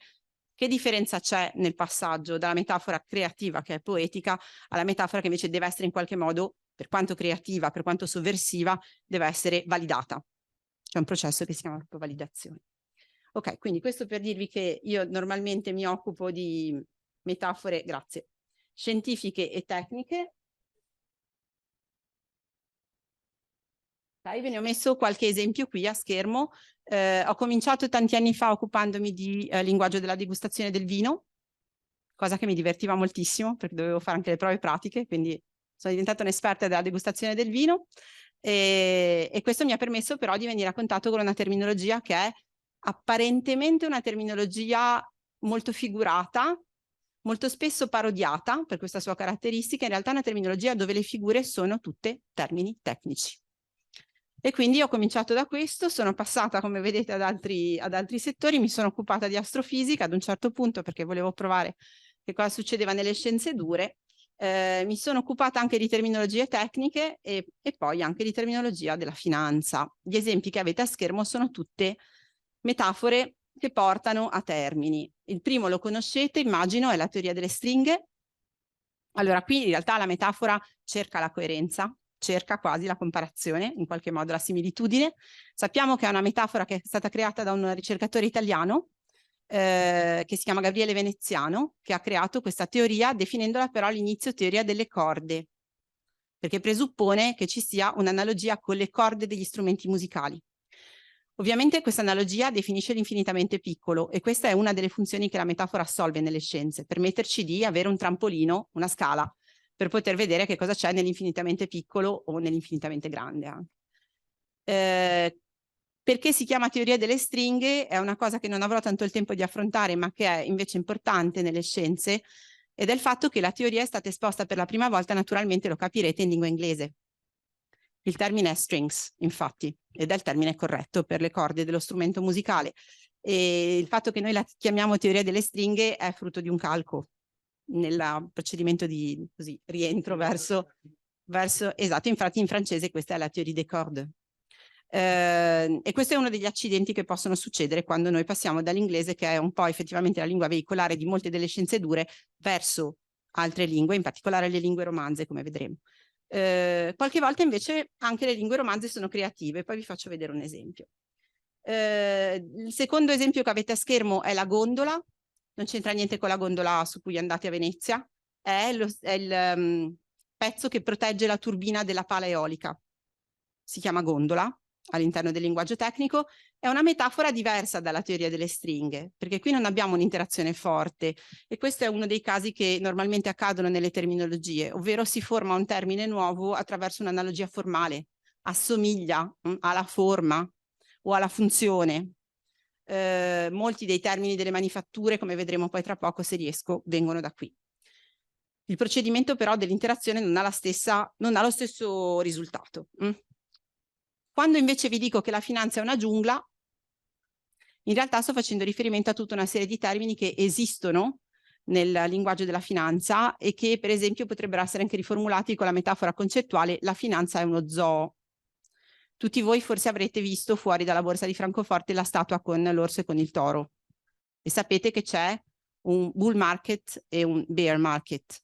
che differenza c'è nel passaggio dalla metafora creativa, che è poetica, alla metafora che invece deve essere in qualche modo, per quanto creativa, per quanto sovversiva, deve essere validata. C'è un processo che si chiama proprio validazione. Ok, quindi questo per dirvi che io normalmente mi occupo di metafore, grazie, scientifiche e tecniche. Ve ne ho messo qualche esempio qui a schermo. Ho cominciato tanti anni fa occupandomi di linguaggio della degustazione del vino, cosa che mi divertiva moltissimo perché dovevo fare anche le prove pratiche, quindi sono diventata un'esperta della degustazione del vino, e questo mi ha permesso però di venire a contatto con una terminologia che è apparentemente una terminologia molto figurata, molto spesso parodiata per questa sua caratteristica, in realtà è una terminologia dove le figure sono tutte termini tecnici. E quindi ho cominciato da questo, sono passata, come vedete, ad altri settori, mi sono occupata di astrofisica ad un certo punto perché volevo provare che cosa succedeva nelle scienze dure, Mi sono occupata anche di terminologie tecniche e poi anche di terminologia della finanza. Gli esempi che avete a schermo sono tutte metafore che portano a termini. Il primo lo conoscete, immagino, è la teoria delle stringhe. Allora, qui in realtà la metafora cerca la coerenza, cerca quasi la comparazione, in qualche modo la similitudine. Sappiamo che è una metafora che è stata creata da un ricercatore italiano, che si chiama Gabriele Veneziano, che ha creato questa teoria definendola però all'inizio teoria delle corde, perché presuppone che ci sia un'analogia con le corde degli strumenti musicali. Ovviamente questa analogia definisce l'infinitamente piccolo e questa è una delle funzioni che la metafora assolve nelle scienze, permetterci di avere un trampolino, una scala, per poter vedere che cosa c'è nell'infinitamente piccolo o nell'infinitamente grande anche. Perché si chiama teoria delle stringhe è una cosa che non avrò tanto il tempo di affrontare, ma che è invece importante nelle scienze, ed è il fatto che la teoria è stata esposta per la prima volta, naturalmente lo capirete, in lingua inglese. Il termine è strings, infatti, ed è il termine corretto per le corde dello strumento musicale. E il fatto che noi la chiamiamo teoria delle stringhe è frutto di un calco nel procedimento di rientro verso esatto, infatti in francese questa è la théorie des cordes. E questo è uno degli accidenti che possono succedere quando noi passiamo dall'inglese, che è un po' effettivamente la lingua veicolare di molte delle scienze dure, verso altre lingue, in particolare le lingue romanze, come vedremo. Qualche volta invece anche le lingue romanze sono creative, poi vi faccio vedere un esempio. Il secondo esempio che avete a schermo è la gondola, non c'entra niente con la gondola su cui andate a Venezia, è il pezzo che protegge la turbina della pala eolica, si chiama gondola all'interno del linguaggio tecnico. È una metafora diversa dalla teoria delle stringhe, perché qui non abbiamo un'interazione forte e questo è uno dei casi che normalmente accadono nelle terminologie, ovvero si forma un termine nuovo attraverso un'analogia formale, assomiglia alla forma o alla funzione. Molti dei termini delle manifatture, come vedremo poi tra poco se riesco, vengono da qui. Il procedimento però dell'interazione non ha lo stesso risultato. Quando invece vi dico che la finanza è una giungla, in realtà sto facendo riferimento a tutta una serie di termini che esistono nel linguaggio della finanza e che per esempio potrebbero essere anche riformulati con la metafora concettuale: la finanza è uno zoo. Tutti voi forse avrete visto fuori dalla borsa di Francoforte la statua con l'orso e con il toro e sapete che c'è un bull market e un bear market.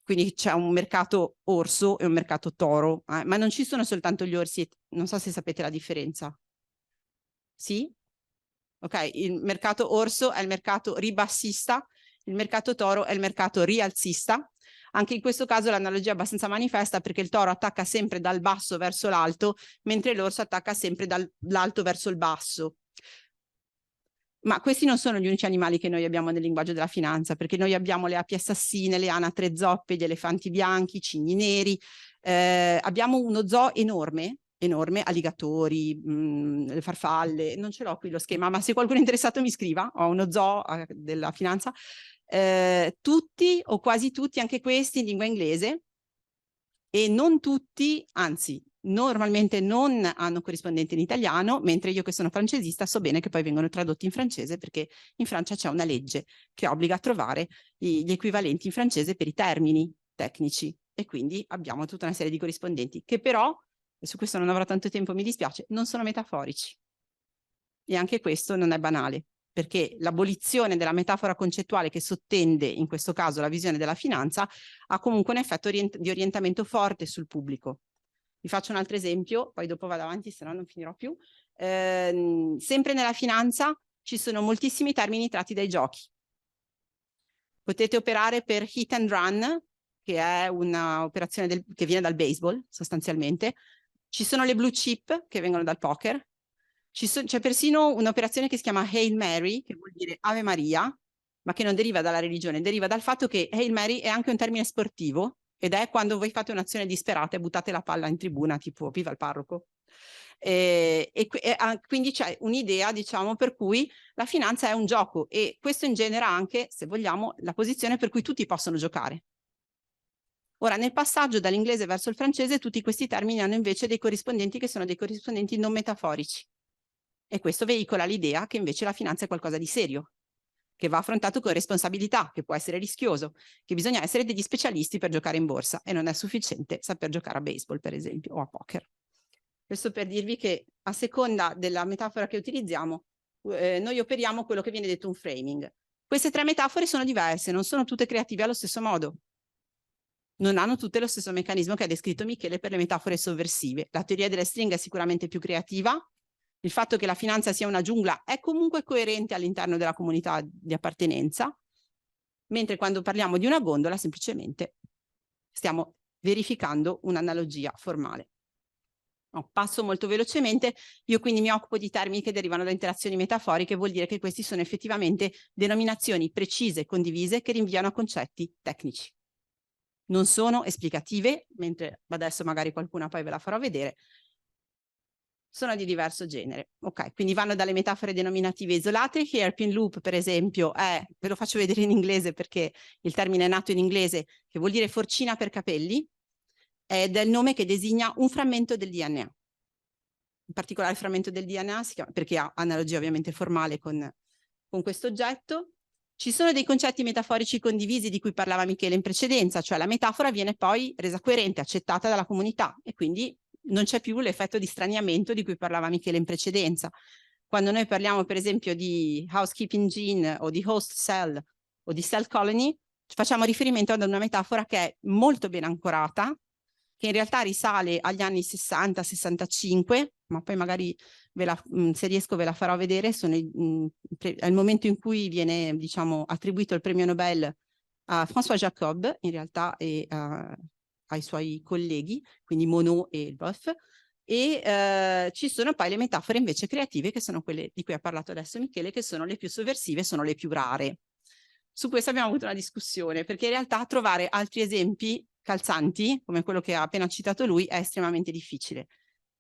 Quindi c'è un mercato orso e un mercato toro, ma non ci sono soltanto gli orsi, non so se sapete la differenza. Sì? Ok, il mercato orso è il mercato ribassista, il mercato toro è il mercato rialzista. Anche in questo caso l'analogia è abbastanza manifesta, perché il toro attacca sempre dal basso verso l'alto, mentre l'orso attacca sempre dall'alto verso il basso. Ma questi non sono gli unici animali che noi abbiamo nel linguaggio della finanza, perché noi abbiamo le api assassine, le anatre zoppe, gli elefanti bianchi, i cigni neri. Abbiamo uno zoo enorme, alligatori, le farfalle. Non ce l'ho qui lo schema, ma se qualcuno è interessato mi scriva. Ho uno zoo della finanza. Tutti o quasi tutti, anche questi in lingua inglese, e non tutti, anzi normalmente non hanno corrispondente in italiano, mentre io che sono francesista so bene che poi vengono tradotti in francese, perché in Francia c'è una legge che obbliga a trovare gli equivalenti in francese per i termini tecnici, e quindi abbiamo tutta una serie di corrispondenti che però, e su questo non avrò tanto tempo, mi dispiace, non sono metaforici. E anche questo non è banale, perché l'abolizione della metafora concettuale che sottende in questo caso la visione della finanza ha comunque un effetto di orientamento forte sul pubblico. Vi faccio un altro esempio, poi dopo vado avanti, se no non finirò più. Sempre nella finanza ci sono moltissimi termini tratti dai giochi. Potete operare per hit and run, che è un'operazione che viene dal baseball sostanzialmente. Ci sono le blue chip che vengono dal poker. C'è persino un'operazione che si chiama Hail Mary, che vuol dire Ave Maria, ma che non deriva dalla religione, deriva dal fatto che Hail Mary è anche un termine sportivo, ed è quando voi fate un'azione disperata e buttate la palla in tribuna, tipo viva il parroco. Quindi c'è un'idea, diciamo, per cui la finanza è un gioco, e questo ingenera anche, se vogliamo, la posizione per cui tutti possono giocare. Ora, nel passaggio dall'inglese verso il francese, tutti questi termini hanno invece dei corrispondenti che sono dei corrispondenti non metaforici. E questo veicola l'idea che invece la finanza è qualcosa di serio. che va affrontato con responsabilità, che può essere rischioso, che bisogna essere degli specialisti per giocare in borsa e non è sufficiente saper giocare a baseball, per esempio, o a poker. Questo per dirvi che a seconda della metafora che utilizziamo, noi operiamo quello che viene detto un framing. Queste tre metafore sono diverse, non sono tutte creative allo stesso modo. Non hanno tutte lo stesso meccanismo che ha descritto Michele per le metafore sovversive. La teoria delle stringhe è sicuramente più creativa. Il fatto che la finanza sia una giungla è comunque coerente all'interno della comunità di appartenenza, mentre quando parliamo di una gondola semplicemente stiamo verificando un'analogia formale. Passo molto velocemente, io quindi mi occupo di termini che derivano da interazioni metaforiche, vuol dire che questi sono effettivamente denominazioni precise e condivise che rinviano a concetti tecnici. Non sono esplicative, mentre adesso magari qualcuna poi ve la farò vedere, sono di diverso genere. Ok, quindi vanno dalle metafore denominative isolate. Hairpin loop, per esempio, ve lo faccio vedere in inglese perché il termine è nato in inglese, che vuol dire forcina per capelli, ed è il nome che designa un frammento del DNA. In particolare il frammento del DNA si chiama, perché ha analogia ovviamente formale con questo oggetto. Ci sono dei concetti metaforici condivisi di cui parlava Michele in precedenza, cioè la metafora viene poi resa coerente, accettata dalla comunità e quindi non c'è più l'effetto di straniamento di cui parlava Michele in precedenza. Quando noi parliamo per esempio di housekeeping gene o di host cell o di cell colony, facciamo riferimento ad una metafora che è molto ben ancorata, che in realtà risale agli anni 60-65, ma poi magari se riesco ve la farò vedere, è il momento in cui viene, diciamo, attribuito il premio Nobel a François Jacob, in realtà, e ai suoi colleghi, quindi Monod e Boff, e ci sono poi le metafore invece creative, che sono quelle di cui ha parlato adesso Michele, che sono le più sovversive, sono le più rare. Su questo abbiamo avuto una discussione, perché in realtà trovare altri esempi calzanti, come quello che ha appena citato lui, è estremamente difficile.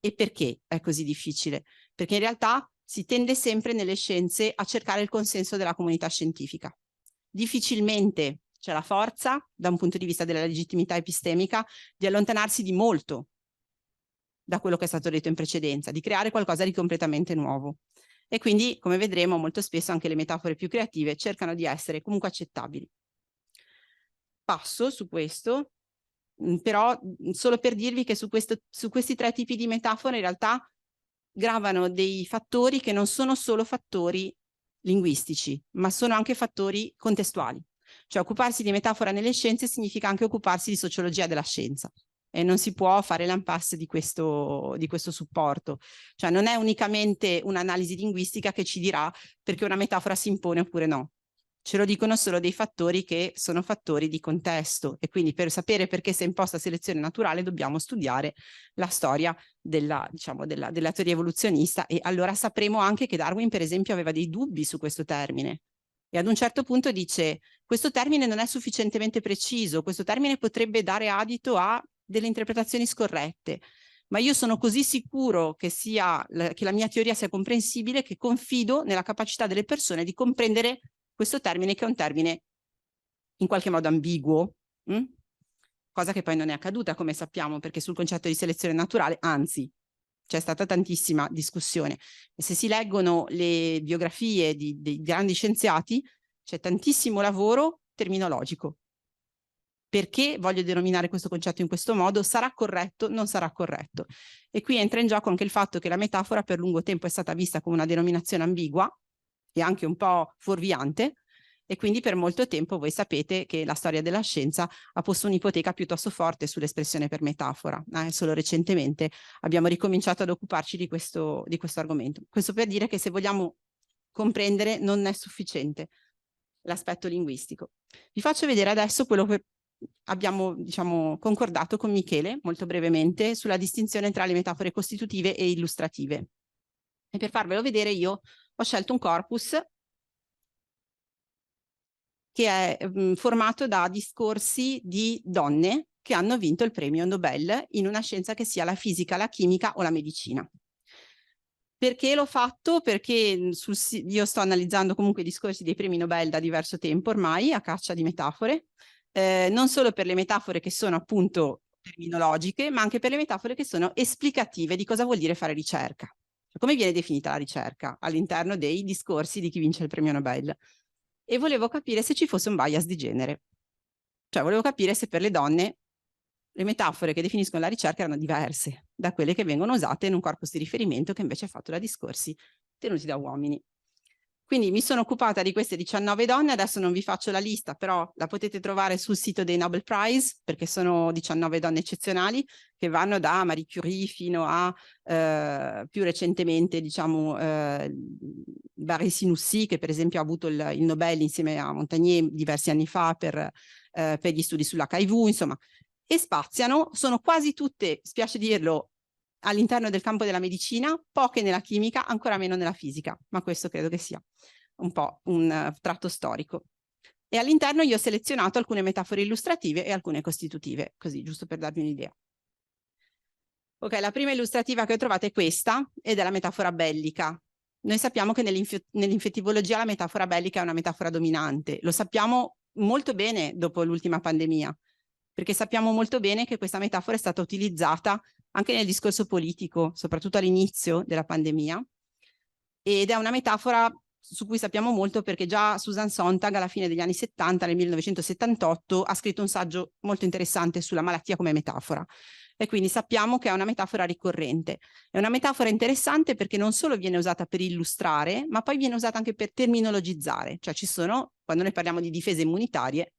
E perché è così difficile? Perché in realtà si tende sempre nelle scienze a cercare il consenso della comunità scientifica. Difficilmente c'è la forza, da un punto di vista della legittimità epistemica, di allontanarsi di molto da quello che è stato detto in precedenza, di creare qualcosa di completamente nuovo. E quindi, come vedremo, molto spesso anche le metafore più creative cercano di essere comunque accettabili. Passo su questo, però solo per dirvi che su questi tre tipi di metafore in realtà gravano dei fattori che non sono solo fattori linguistici, ma sono anche fattori contestuali. Cioè occuparsi di metafora nelle scienze significa anche occuparsi di sociologia della scienza. E non si può fare l'impasse di questo supporto. Cioè non è unicamente un'analisi linguistica che ci dirà perché una metafora si impone oppure no. Ce lo dicono solo dei fattori che sono fattori di contesto e quindi per sapere perché si è imposta selezione naturale dobbiamo studiare la storia della teoria evoluzionista e allora sapremo anche che Darwin per esempio aveva dei dubbi su questo termine e ad un certo punto dice questo termine non è sufficientemente preciso, questo termine potrebbe dare adito a delle interpretazioni scorrette, ma io sono così sicuro che la mia teoria sia comprensibile che confido nella capacità delle persone di comprendere questo termine che è un termine in qualche modo ambiguo, cosa che poi non è accaduta come sappiamo perché sul concetto di selezione naturale, anzi, c'è stata tantissima discussione. E se si leggono le biografie dei grandi scienziati, c'è tantissimo lavoro terminologico. Perché voglio denominare questo concetto in questo modo? Sarà corretto? Non sarà corretto? E qui entra in gioco anche il fatto che la metafora per lungo tempo è stata vista come una denominazione ambigua e anche un po' fuorviante, e quindi per molto tempo voi sapete che la storia della scienza ha posto un'ipoteca piuttosto forte sull'espressione per metafora. Solo recentemente abbiamo ricominciato ad occuparci di questo argomento. Questo per dire che se vogliamo comprendere non è sufficiente l'aspetto linguistico. Vi faccio vedere adesso quello che abbiamo, diciamo, concordato con Michele, molto brevemente, sulla distinzione tra le metafore costitutive e illustrative. E per farvelo vedere io ho scelto un corpus che è formato da discorsi di donne che hanno vinto il premio Nobel in una scienza che sia la fisica, la chimica o la medicina. Perché l'ho fatto? Perché io sto analizzando comunque i discorsi dei premi Nobel da diverso tempo ormai, a caccia di metafore, non solo per le metafore che sono appunto terminologiche, ma anche per le metafore che sono esplicative di cosa vuol dire fare ricerca. Cioè, come viene definita la ricerca all'interno dei discorsi di chi vince il premio Nobel? e volevo capire se ci fosse un bias di genere. Cioè volevo capire se per le donne le metafore che definiscono la ricerca erano diverse da quelle che vengono usate in un corpus di riferimento che invece è fatto da discorsi tenuti da uomini. Quindi mi sono occupata di queste 19 donne, adesso non vi faccio la lista, però la potete trovare sul sito dei Nobel Prize, perché sono 19 donne eccezionali, che vanno da Marie Curie fino a più recentemente, diciamo, Barry Sinoussi, che per esempio ha avuto il Nobel insieme a Montagnier diversi anni fa per gli studi sull'HIV, insomma, e spaziano, sono quasi tutte, spiace dirlo, all'interno del campo della medicina, poche nella chimica, ancora meno nella fisica, ma questo credo che sia un po' un tratto storico. E all'interno io ho selezionato alcune metafore illustrative e alcune costitutive, così giusto per darvi un'idea. Ok, la prima illustrativa che ho trovato è questa, ed è la metafora bellica. Noi sappiamo che nell'infettivologia la metafora bellica è una metafora dominante, lo sappiamo molto bene dopo l'ultima pandemia, perché sappiamo molto bene che questa metafora è stata utilizzata anche nel discorso politico, soprattutto all'inizio della pandemia, ed è una metafora su cui sappiamo molto perché già Susan Sontag alla fine degli anni 70, nel 1978, ha scritto un saggio molto interessante sulla malattia come metafora. E quindi sappiamo che è una metafora ricorrente. È una metafora interessante perché non solo viene usata per illustrare, ma poi viene usata anche per terminologizzare. Cioè ci sono, quando noi parliamo di difese immunitarie,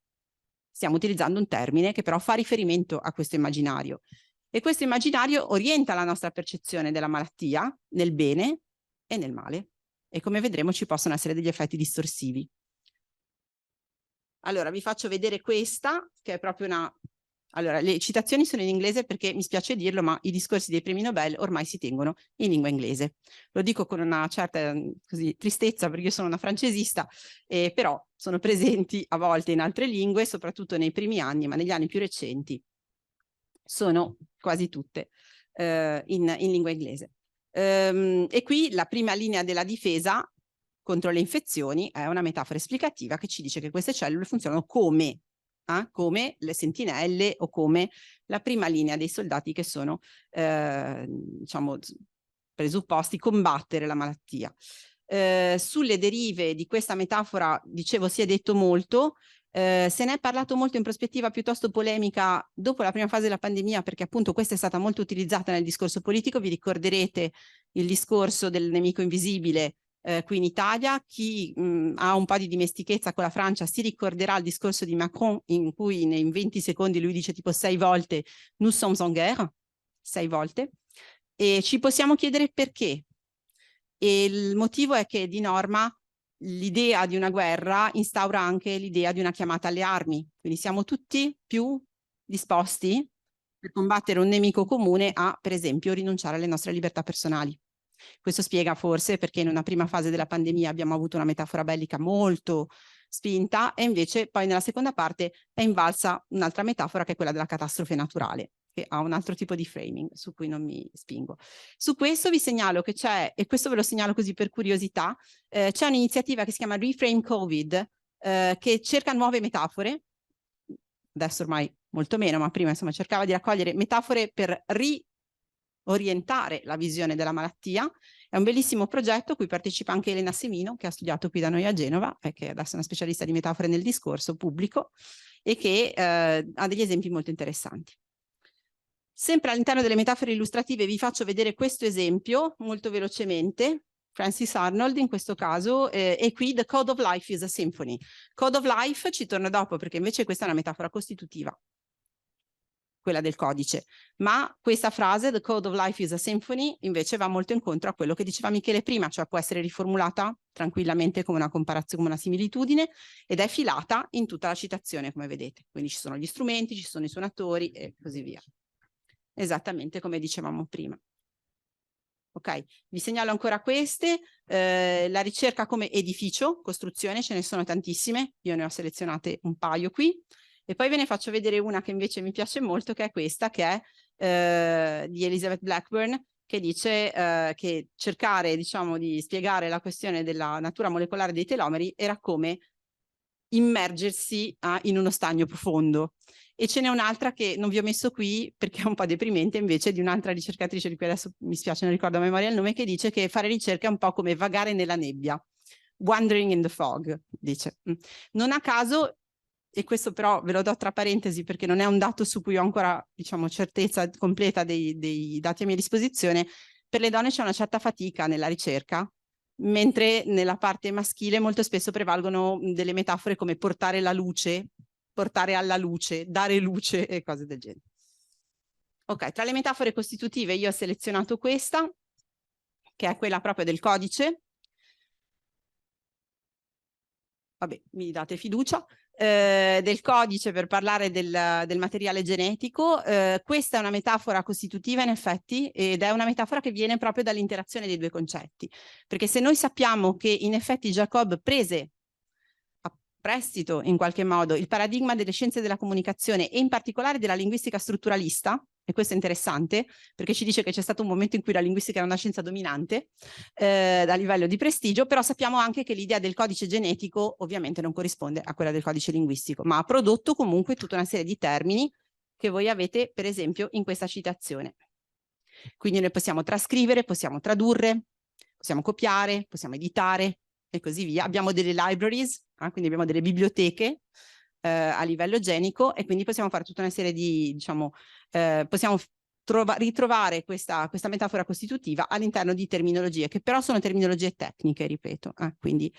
stiamo utilizzando un termine che però fa riferimento a questo immaginario. E questo immaginario orienta la nostra percezione della malattia nel bene e nel male. E come vedremo ci possono essere degli effetti distorsivi. Allora, vi faccio vedere questa, che è proprio una... Allora, le citazioni sono in inglese perché, mi spiace dirlo, ma i discorsi dei premi Nobel ormai si tengono in lingua inglese. Lo dico con una certa così, tristezza perché io sono una francesista, però sono presenti a volte in altre lingue, soprattutto nei primi anni, ma negli anni più recenti sono quasi tutte in lingua inglese. E qui la prima linea della difesa contro le infezioni è una metafora esplicativa che ci dice che queste cellule funzionano come le sentinelle o come la prima linea dei soldati che sono diciamo presupposti a combattere la malattia. Sulle derive di questa metafora, dicevo, si è detto molto. Se ne è parlato molto in prospettiva piuttosto polemica dopo la prima fase della pandemia, perché appunto questa è stata molto utilizzata nel discorso politico. Vi ricorderete il discorso del nemico invisibile qui in Italia. Chi ha un po' di dimestichezza con la Francia si ricorderà il discorso di Macron, in cui in 20 secondi lui dice tipo 6 volte "nous sommes en guerre", 6 volte, e ci possiamo chiedere perché. E il motivo è che di norma l'idea di una guerra instaura anche l'idea di una chiamata alle armi, quindi siamo tutti più disposti per combattere un nemico comune a, per esempio, rinunciare alle nostre libertà personali. Questo spiega forse perché in una prima fase della pandemia abbiamo avuto una metafora bellica molto spinta e invece poi nella seconda parte è invalsa un'altra metafora che è quella della catastrofe naturale, che ha un altro tipo di framing su cui non mi spingo. Su questo vi segnalo che c'è, e questo ve lo segnalo così per curiosità, c'è un'iniziativa che si chiama Reframe COVID, che cerca nuove metafore, adesso ormai molto meno, ma prima insomma cercava di raccogliere metafore per riorientare la visione della malattia. È un bellissimo progetto a cui partecipa anche Elena Semino, che ha studiato qui da noi a Genova e che adesso è una specialista di metafore nel discorso pubblico e che ha degli esempi molto interessanti. Sempre all'interno delle metafore illustrative vi faccio vedere questo esempio molto velocemente. Francis Arnold in questo caso, e qui "The Code of Life is a Symphony". Code of Life ci torno dopo perché invece questa è una metafora costitutiva, quella del codice, ma questa frase "The Code of Life is a Symphony" invece va molto incontro a quello che diceva Michele prima, cioè può essere riformulata tranquillamente come una comparazione, come una similitudine, ed è filata in tutta la citazione, come vedete. Quindi ci sono gli strumenti, ci sono i suonatori e così via. Esattamente come dicevamo prima. Ok, vi segnalo ancora queste, la ricerca come edificio, costruzione, ce ne sono tantissime, io ne ho selezionate un paio qui, e poi ve ne faccio vedere una che invece mi piace molto, che è questa, che è di Elizabeth Blackburn, che dice che cercare, diciamo, di spiegare la questione della natura molecolare dei telomeri era come immergersi in uno stagno profondo. E ce n'è un'altra che non vi ho messo qui perché è un po' deprimente, invece, di un'altra ricercatrice di cui adesso mi spiace non ricordo a memoria il nome, che dice che fare ricerca è un po' come vagare nella nebbia, Wandering in the fog, dice. Non a caso, e questo però ve lo do tra parentesi perché non è un dato su cui ho ancora, diciamo, certezza completa dei dati a mia disposizione, per le donne c'è una certa fatica nella ricerca, mentre nella parte maschile molto spesso prevalgono delle metafore come portare la luce, portare alla luce, dare luce e cose del genere. Ok, tra le metafore costitutive io ho selezionato questa, che è quella proprio del codice. Vabbè, mi date fiducia. Del codice per parlare del materiale genetico. Questa è una metafora costitutiva in effetti, ed è una metafora che viene proprio dall'interazione dei due concetti. Perché se noi sappiamo che in effetti Jacob prese a prestito in qualche modo il paradigma delle scienze della comunicazione e in particolare della linguistica strutturalista, e questo è interessante perché ci dice che c'è stato un momento in cui la linguistica era una scienza dominante a livello di prestigio, però sappiamo anche che l'idea del codice genetico ovviamente non corrisponde a quella del codice linguistico, ma ha prodotto comunque tutta una serie di termini che voi avete per esempio in questa citazione. Quindi noi possiamo trascrivere, possiamo tradurre, possiamo copiare, possiamo editare e così via. Abbiamo delle libraries, quindi abbiamo delle biblioteche a livello genico, e quindi possiamo fare tutta una serie di, diciamo, possiamo ritrovare questa metafora costitutiva all'interno di terminologie che però sono terminologie tecniche, ripeto, quindi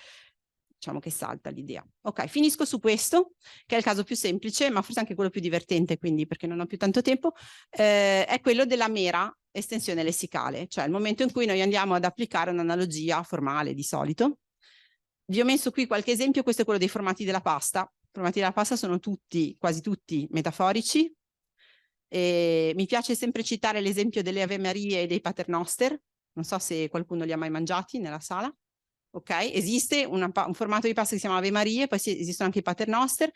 diciamo che salta l'idea. Ok, finisco su questo, che è il caso più semplice, ma forse anche quello più divertente, quindi perché non ho più tanto tempo, è quello della mera estensione lessicale, cioè il momento in cui noi andiamo ad applicare un'analogia formale di solito. Vi ho messo qui qualche esempio, questo è quello dei formati della pasta. I formati della pasta sono tutti, quasi tutti, metaforici. E mi piace sempre citare l'esempio delle Ave Marie e dei Paternoster. Non so se qualcuno li ha mai mangiati nella sala. Ok, esiste un formato di pasta che si chiama Ave Marie, poi esistono anche i Paternoster.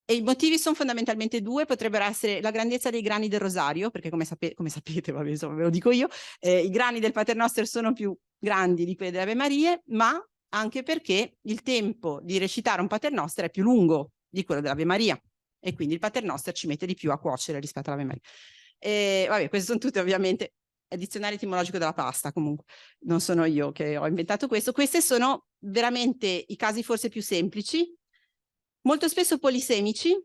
E i motivi sono fondamentalmente due, potrebbero essere la grandezza dei grani del rosario, perché come sapete, vabbè, insomma, ve lo dico io, i grani del Paternoster sono più grandi di quelli delle Ave Marie, ma anche perché il tempo di recitare un Paternoster è più lungo di quello dell'Ave Maria, e quindi il Paternoster ci mette di più a cuocere rispetto all'Ave Maria. Vabbè, queste sono tutte ovviamente è dizionario etimologico della pasta, comunque non sono io che ho inventato questo. Questi sono veramente i casi forse più semplici, molto spesso polisemici.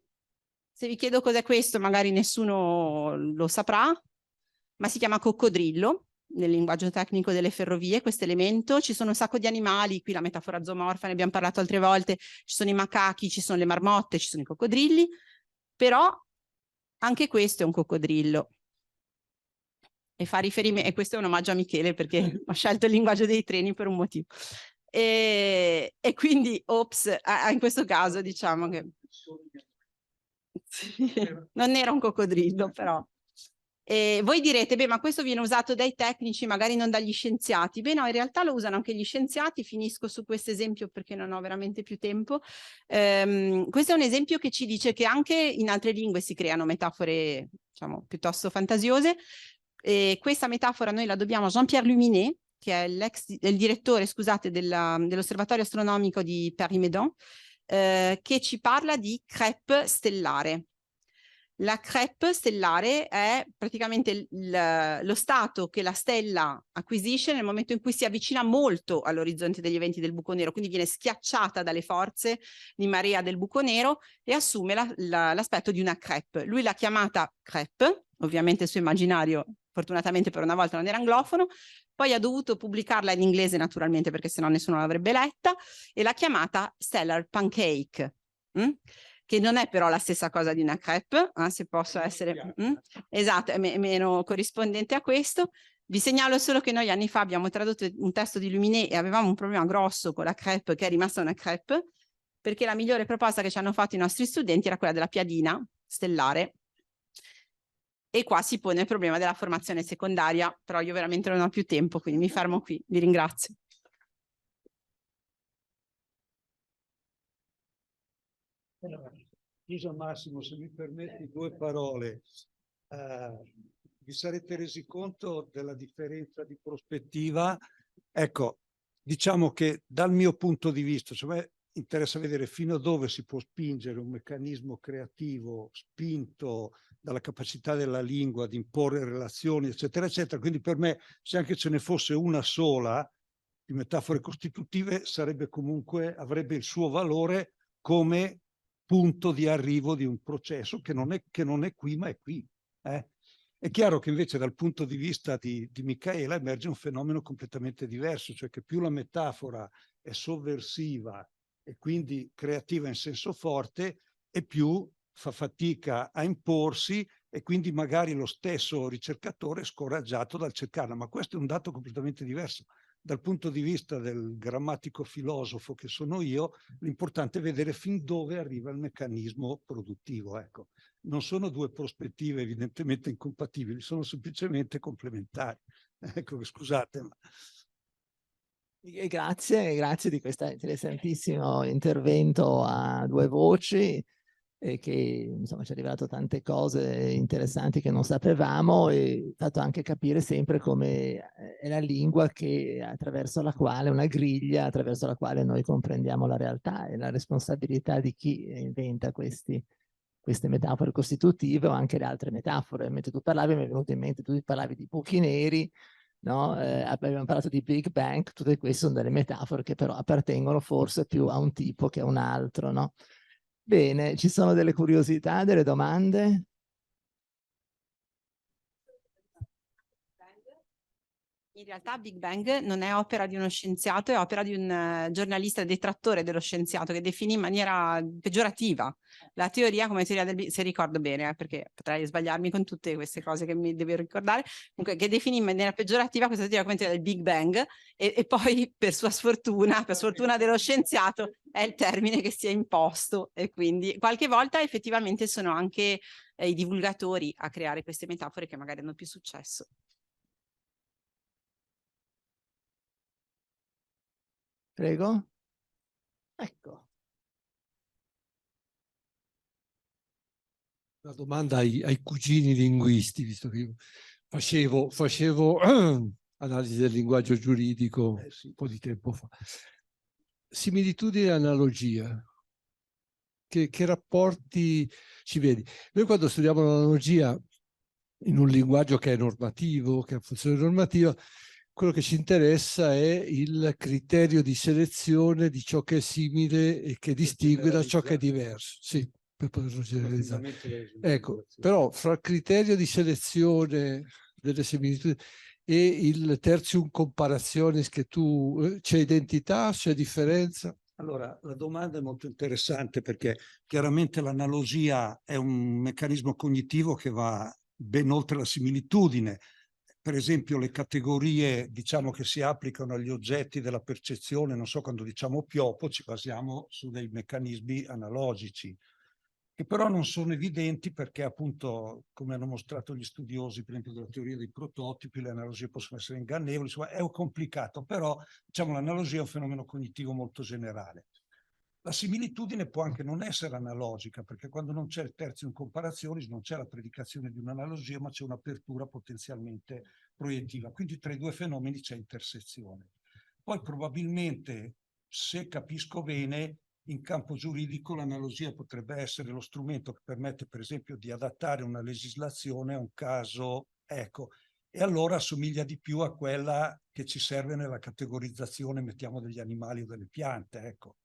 Se vi chiedo cos'è questo, magari nessuno lo saprà, ma si chiama coccodrillo nel linguaggio tecnico delle ferrovie, questo elemento. Ci sono un sacco di animali, qui la metafora zoomorfa, ne abbiamo parlato altre volte, ci sono i macachi, ci sono le marmotte, ci sono i coccodrilli, però anche questo è un coccodrillo. E fa riferimento, e questo è un omaggio a Michele perché ho scelto il linguaggio dei treni per un motivo. E quindi, ops, in questo caso diciamo che sì, non era un coccodrillo, però. E voi direte, beh, ma questo viene usato dai tecnici, magari non dagli scienziati. Beh, no, in realtà lo usano anche gli scienziati. Finisco su questo esempio perché non ho veramente più tempo. Questo è un esempio che ci dice che anche in altre lingue si creano metafore, diciamo, piuttosto fantasiose. E questa metafora noi la dobbiamo a Jean-Pierre Luminet, che è il direttore, scusate, dell'Osservatorio Astronomico di Paris-Médan, che ci parla di crêpe stellare. La crêpe stellare è praticamente lo stato che la stella acquisisce nel momento in cui si avvicina molto all'orizzonte degli eventi del buco nero, quindi viene schiacciata dalle forze di marea del buco nero e assume l'aspetto di una crêpe. Lui l'ha chiamata crêpe, ovviamente il suo immaginario fortunatamente per una volta non era anglofono, poi ha dovuto pubblicarla in inglese naturalmente perché sennò nessuno l'avrebbe letta, e l'ha chiamata stellar pancake. Che non è però la stessa cosa di una crêpe, se posso essere esatto, è meno corrispondente a questo. Vi segnalo solo che noi anni fa abbiamo tradotto un testo di Luminet e avevamo un problema grosso con la crêpe, che è rimasta una crêpe, perché la migliore proposta che ci hanno fatto i nostri studenti era quella della piadina stellare, e qua si pone il problema della formazione secondaria, però io veramente non ho più tempo, quindi mi fermo qui. Vi ringrazio.
Scusa Massimo, se mi permetti due parole. Vi sarete resi conto della differenza di prospettiva? Ecco, diciamo che dal mio punto di vista, cioè, a me interessa vedere fino a dove si può spingere un meccanismo creativo spinto dalla capacità della lingua di imporre relazioni, eccetera, eccetera. Quindi per me, se anche ce ne fosse una sola, di metafore costitutive avrebbe il suo valore come punto di arrivo di un processo che non è qui, ma è qui. È chiaro che invece dal punto di vista di Micaela emerge un fenomeno completamente diverso, cioè che più la metafora è sovversiva e quindi creativa in senso forte, e più fa fatica a imporsi, e quindi magari lo stesso ricercatore è scoraggiato dal cercarla. Ma questo è un dato completamente diverso. Dal punto di vista del grammatico filosofo che sono io, l'importante è vedere fin dove arriva il meccanismo produttivo. Ecco. Non sono due prospettive evidentemente incompatibili, sono semplicemente complementari. Ecco, scusate. Ma...
Grazie di questo interessantissimo intervento a due voci, che insomma ci ha rivelato tante cose interessanti che non sapevamo, e fatto anche capire sempre come è la lingua attraverso la quale, una griglia attraverso la quale noi comprendiamo la realtà, e la responsabilità di chi inventa queste metafore costitutive o anche le altre metafore. Mentre tu parlavi mi è venuto in mente, tu parlavi di buchi neri, no? Abbiamo parlato di Big Bang, tutte queste sono delle metafore che però appartengono forse più a un tipo che a un altro, no? Bene, ci sono delle curiosità, delle domande?
In realtà Big Bang non è opera di uno scienziato, è opera di un giornalista detrattore dello scienziato che definì in maniera peggiorativa la teoria come teoria se ricordo bene, perché potrei sbagliarmi con tutte queste cose che mi devo ricordare, comunque che definì in maniera peggiorativa questa teoria come teoria del Big Bang, e poi per sfortuna dello scienziato è il termine che si è imposto, e quindi qualche volta effettivamente sono anche i divulgatori a creare queste metafore che magari hanno più successo.
Prego. Ecco.
Una domanda ai cugini linguisti, visto che io facevo analisi del linguaggio giuridico un po' di tempo fa. Similitudine e analogia. Che rapporti ci vedi? Noi quando studiamo l'analogia in un linguaggio che è normativo, che ha funzione normativa, quello che ci interessa è il criterio di selezione di ciò che è simile e che distingue da ciò che è diverso. Sì, per poterlo generalizzare. Ecco, però fra il criterio di selezione delle similitudini e il tertium comparationis che tu... c'è identità, c'è differenza?
Allora, la domanda è molto interessante, perché chiaramente l'analogia è un meccanismo cognitivo che va ben oltre la similitudine. Per esempio, le categorie, diciamo, che si applicano agli oggetti della percezione, non so, quando diciamo piopo ci basiamo su dei meccanismi analogici, che però non sono evidenti perché, appunto, come hanno mostrato gli studiosi, per esempio, della teoria dei prototipi, le analogie possono essere ingannevoli, insomma è complicato, però diciamo l'analogia è un fenomeno cognitivo molto generale. La similitudine può anche non essere analogica, perché quando non c'è il tertium comparationis non c'è la predicazione di un'analogia, ma c'è un'apertura potenzialmente proiettiva. Quindi tra i due fenomeni c'è intersezione. Poi probabilmente, se capisco bene, in campo giuridico l'analogia potrebbe essere lo strumento che permette, per esempio, di adattare una legislazione a un caso, ecco, e allora assomiglia di più a quella che ci serve nella categorizzazione, mettiamo, degli animali o delle piante, ecco.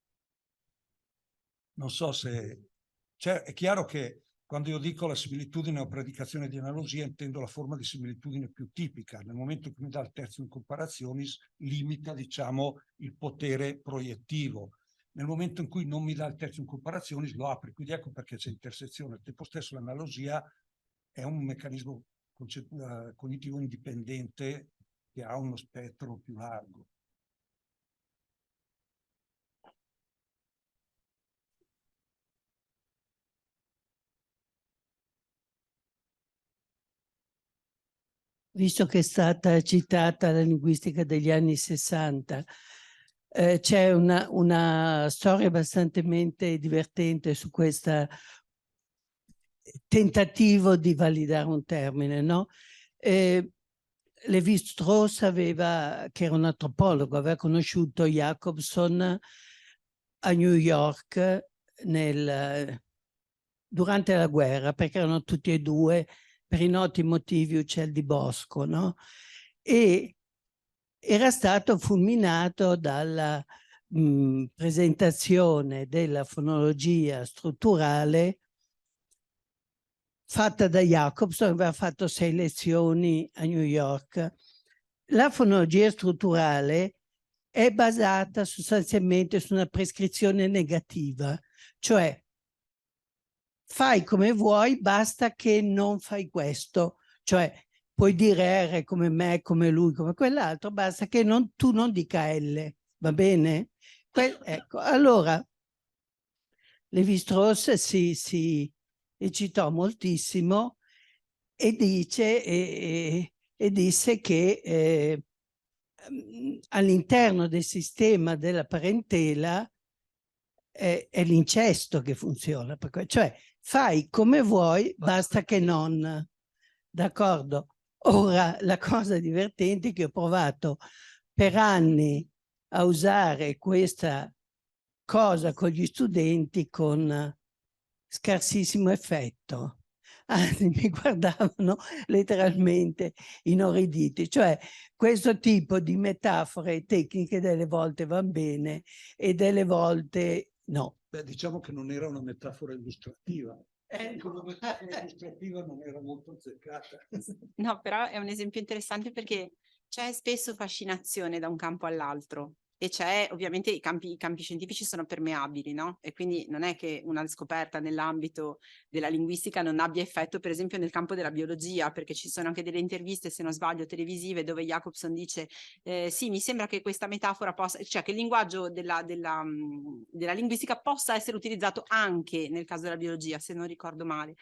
Non so se... Cioè, è chiaro che quando io dico la similitudine o predicazione di analogia, intendo la forma di similitudine più tipica. Nel momento in cui mi dà il tertium comparationis, limita, diciamo, il potere proiettivo. Nel momento in cui non mi dà il tertium comparationis, lo apre. Quindi ecco perché c'è intersezione. Al tempo stesso l'analogia è un meccanismo cognitivo indipendente che ha uno spettro più largo.
Visto che è stata citata la linguistica degli anni 60, c'è una storia abbastanza divertente su questo tentativo di validare un termine, no? Lévi-Strauss che era un antropologo, aveva conosciuto Jacobson a New York durante la guerra, perché erano tutti e due, per i noti motivi, uccel di bosco, no? E era stato fulminato dalla presentazione della fonologia strutturale fatta da Jacobson, aveva fatto 6 lezioni a New York. La fonologia strutturale è basata sostanzialmente su una prescrizione negativa, cioè fai come vuoi, basta che non fai questo, cioè puoi dire R come me, come lui, come quell'altro, basta che tu non dica L, va bene? Ecco, allora Lévi-Strauss si eccitò moltissimo e disse che all'interno del sistema della parentela è l'incesto che funziona, cioè fai come vuoi, basta che non, d'accordo? Ora la cosa divertente è che ho provato per anni a usare questa cosa con gli studenti con scarsissimo effetto. Anzi, mi guardavano letteralmente inorriditi. Cioè, questo tipo di metafore tecniche delle volte van bene e delle volte no.
Beh, diciamo che non era una metafora illustrativa. Come metafora illustrativa non era molto azzeccata.
No, però è un esempio interessante perché c'è spesso fascinazione da un campo all'altro. E c'è, ovviamente, i campi scientifici sono permeabili, no? E quindi non è che una scoperta nell'ambito della linguistica non abbia effetto, per esempio, nel campo della biologia, perché ci sono anche delle interviste, se non sbaglio, televisive, dove Jacobson dice sì, mi sembra che questa metafora possa, cioè che il linguaggio della linguistica possa essere utilizzato anche nel caso della biologia, se non ricordo male.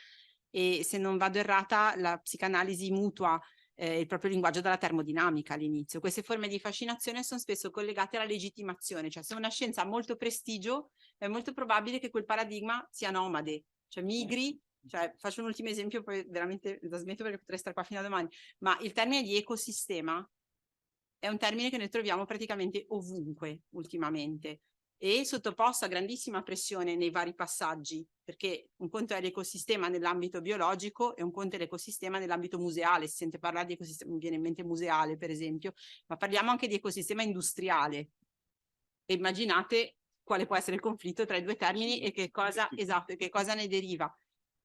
E se non vado errata, la psicanalisi mutua il proprio linguaggio dalla termodinamica all'inizio. Queste forme di fascinazione sono spesso collegate alla legittimazione, cioè se una scienza ha molto prestigio è molto probabile che quel paradigma sia nomade, cioè migri, cioè faccio un ultimo esempio, poi veramente la smetto perché potrei stare qua fino a domani, ma il termine di ecosistema è un termine che noi troviamo praticamente ovunque ultimamente e sottoposto a grandissima pressione nei vari passaggi, perché un conto è l'ecosistema nell'ambito biologico e un conto è l'ecosistema nell'ambito museale. Si sente parlare di ecosistema, mi viene in mente museale per esempio, ma parliamo anche di ecosistema industriale. E immaginate quale può essere il conflitto tra i due termini e che cosa, esatto, e che cosa ne deriva.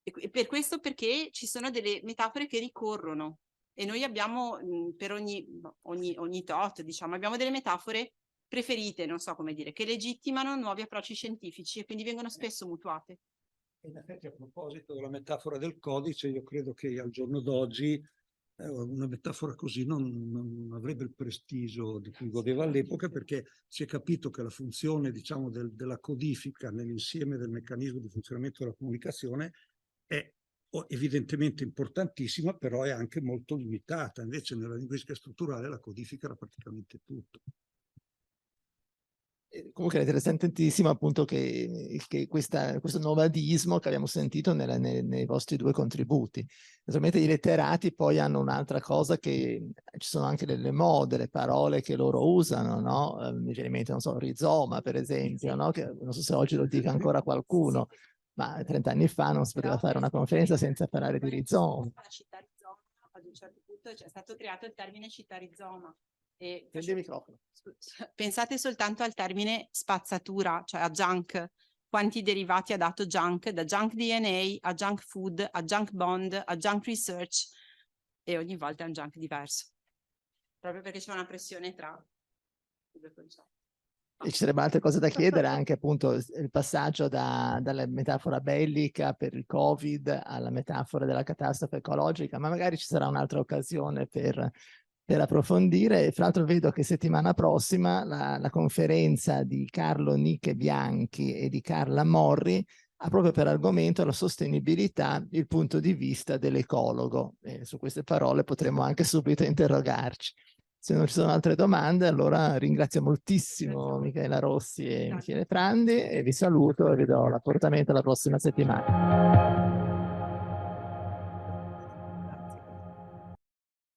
E per questo perché ci sono delle metafore che ricorrono e noi abbiamo per ogni tot, diciamo, abbiamo delle metafore preferite, non so come dire, che legittimano nuovi approcci scientifici e quindi vengono spesso mutuate.
In effetti, a proposito della metafora del codice, io credo che al giorno d'oggi una metafora così non avrebbe il prestigio di cui godeva all'epoca, perché si è capito che la funzione, diciamo, della codifica nell'insieme del meccanismo di funzionamento della comunicazione è evidentemente importantissima, però è anche molto limitata. Invece nella linguistica strutturale la codifica era praticamente tutto.
Comunque è interessantissimo appunto che questo nomadismo che abbiamo sentito nei vostri 2 contributi. Naturalmente i letterati poi hanno un'altra cosa, che ci sono anche delle mode, le parole che loro usano, no? Mi viene in mente, non so, rizoma per esempio, no? Che non so se oggi lo dica ancora qualcuno, ma 30 anni fa non si poteva fare una conferenza senza parlare di rizoma.
Ad un certo punto è stato creato il termine cittarizoma. E
prendi il microfono.
Pensate soltanto al termine spazzatura, cioè a junk. Quanti derivati ha dato junk, da junk DNA a junk food, a junk bond, a junk research, e ogni volta è un junk diverso. Proprio perché c'è una pressione tra i due concetti.
E ci sarebbe altre cose da chiedere, anche appunto il passaggio dalla metafora bellica per il Covid alla metafora della catastrofe ecologica, ma magari ci sarà un'altra occasione per approfondire. E fra l'altro vedo che settimana prossima la conferenza di Carlo Nicche Bianchi e di Carla Morri ha proprio per argomento la sostenibilità, il punto di vista dell'ecologo. Su queste parole potremo anche subito interrogarci. Se non ci sono altre domande, allora ringrazio moltissimo Michela Rossi e Michele Prandi e vi saluto e vi do l'appuntamento la prossima settimana.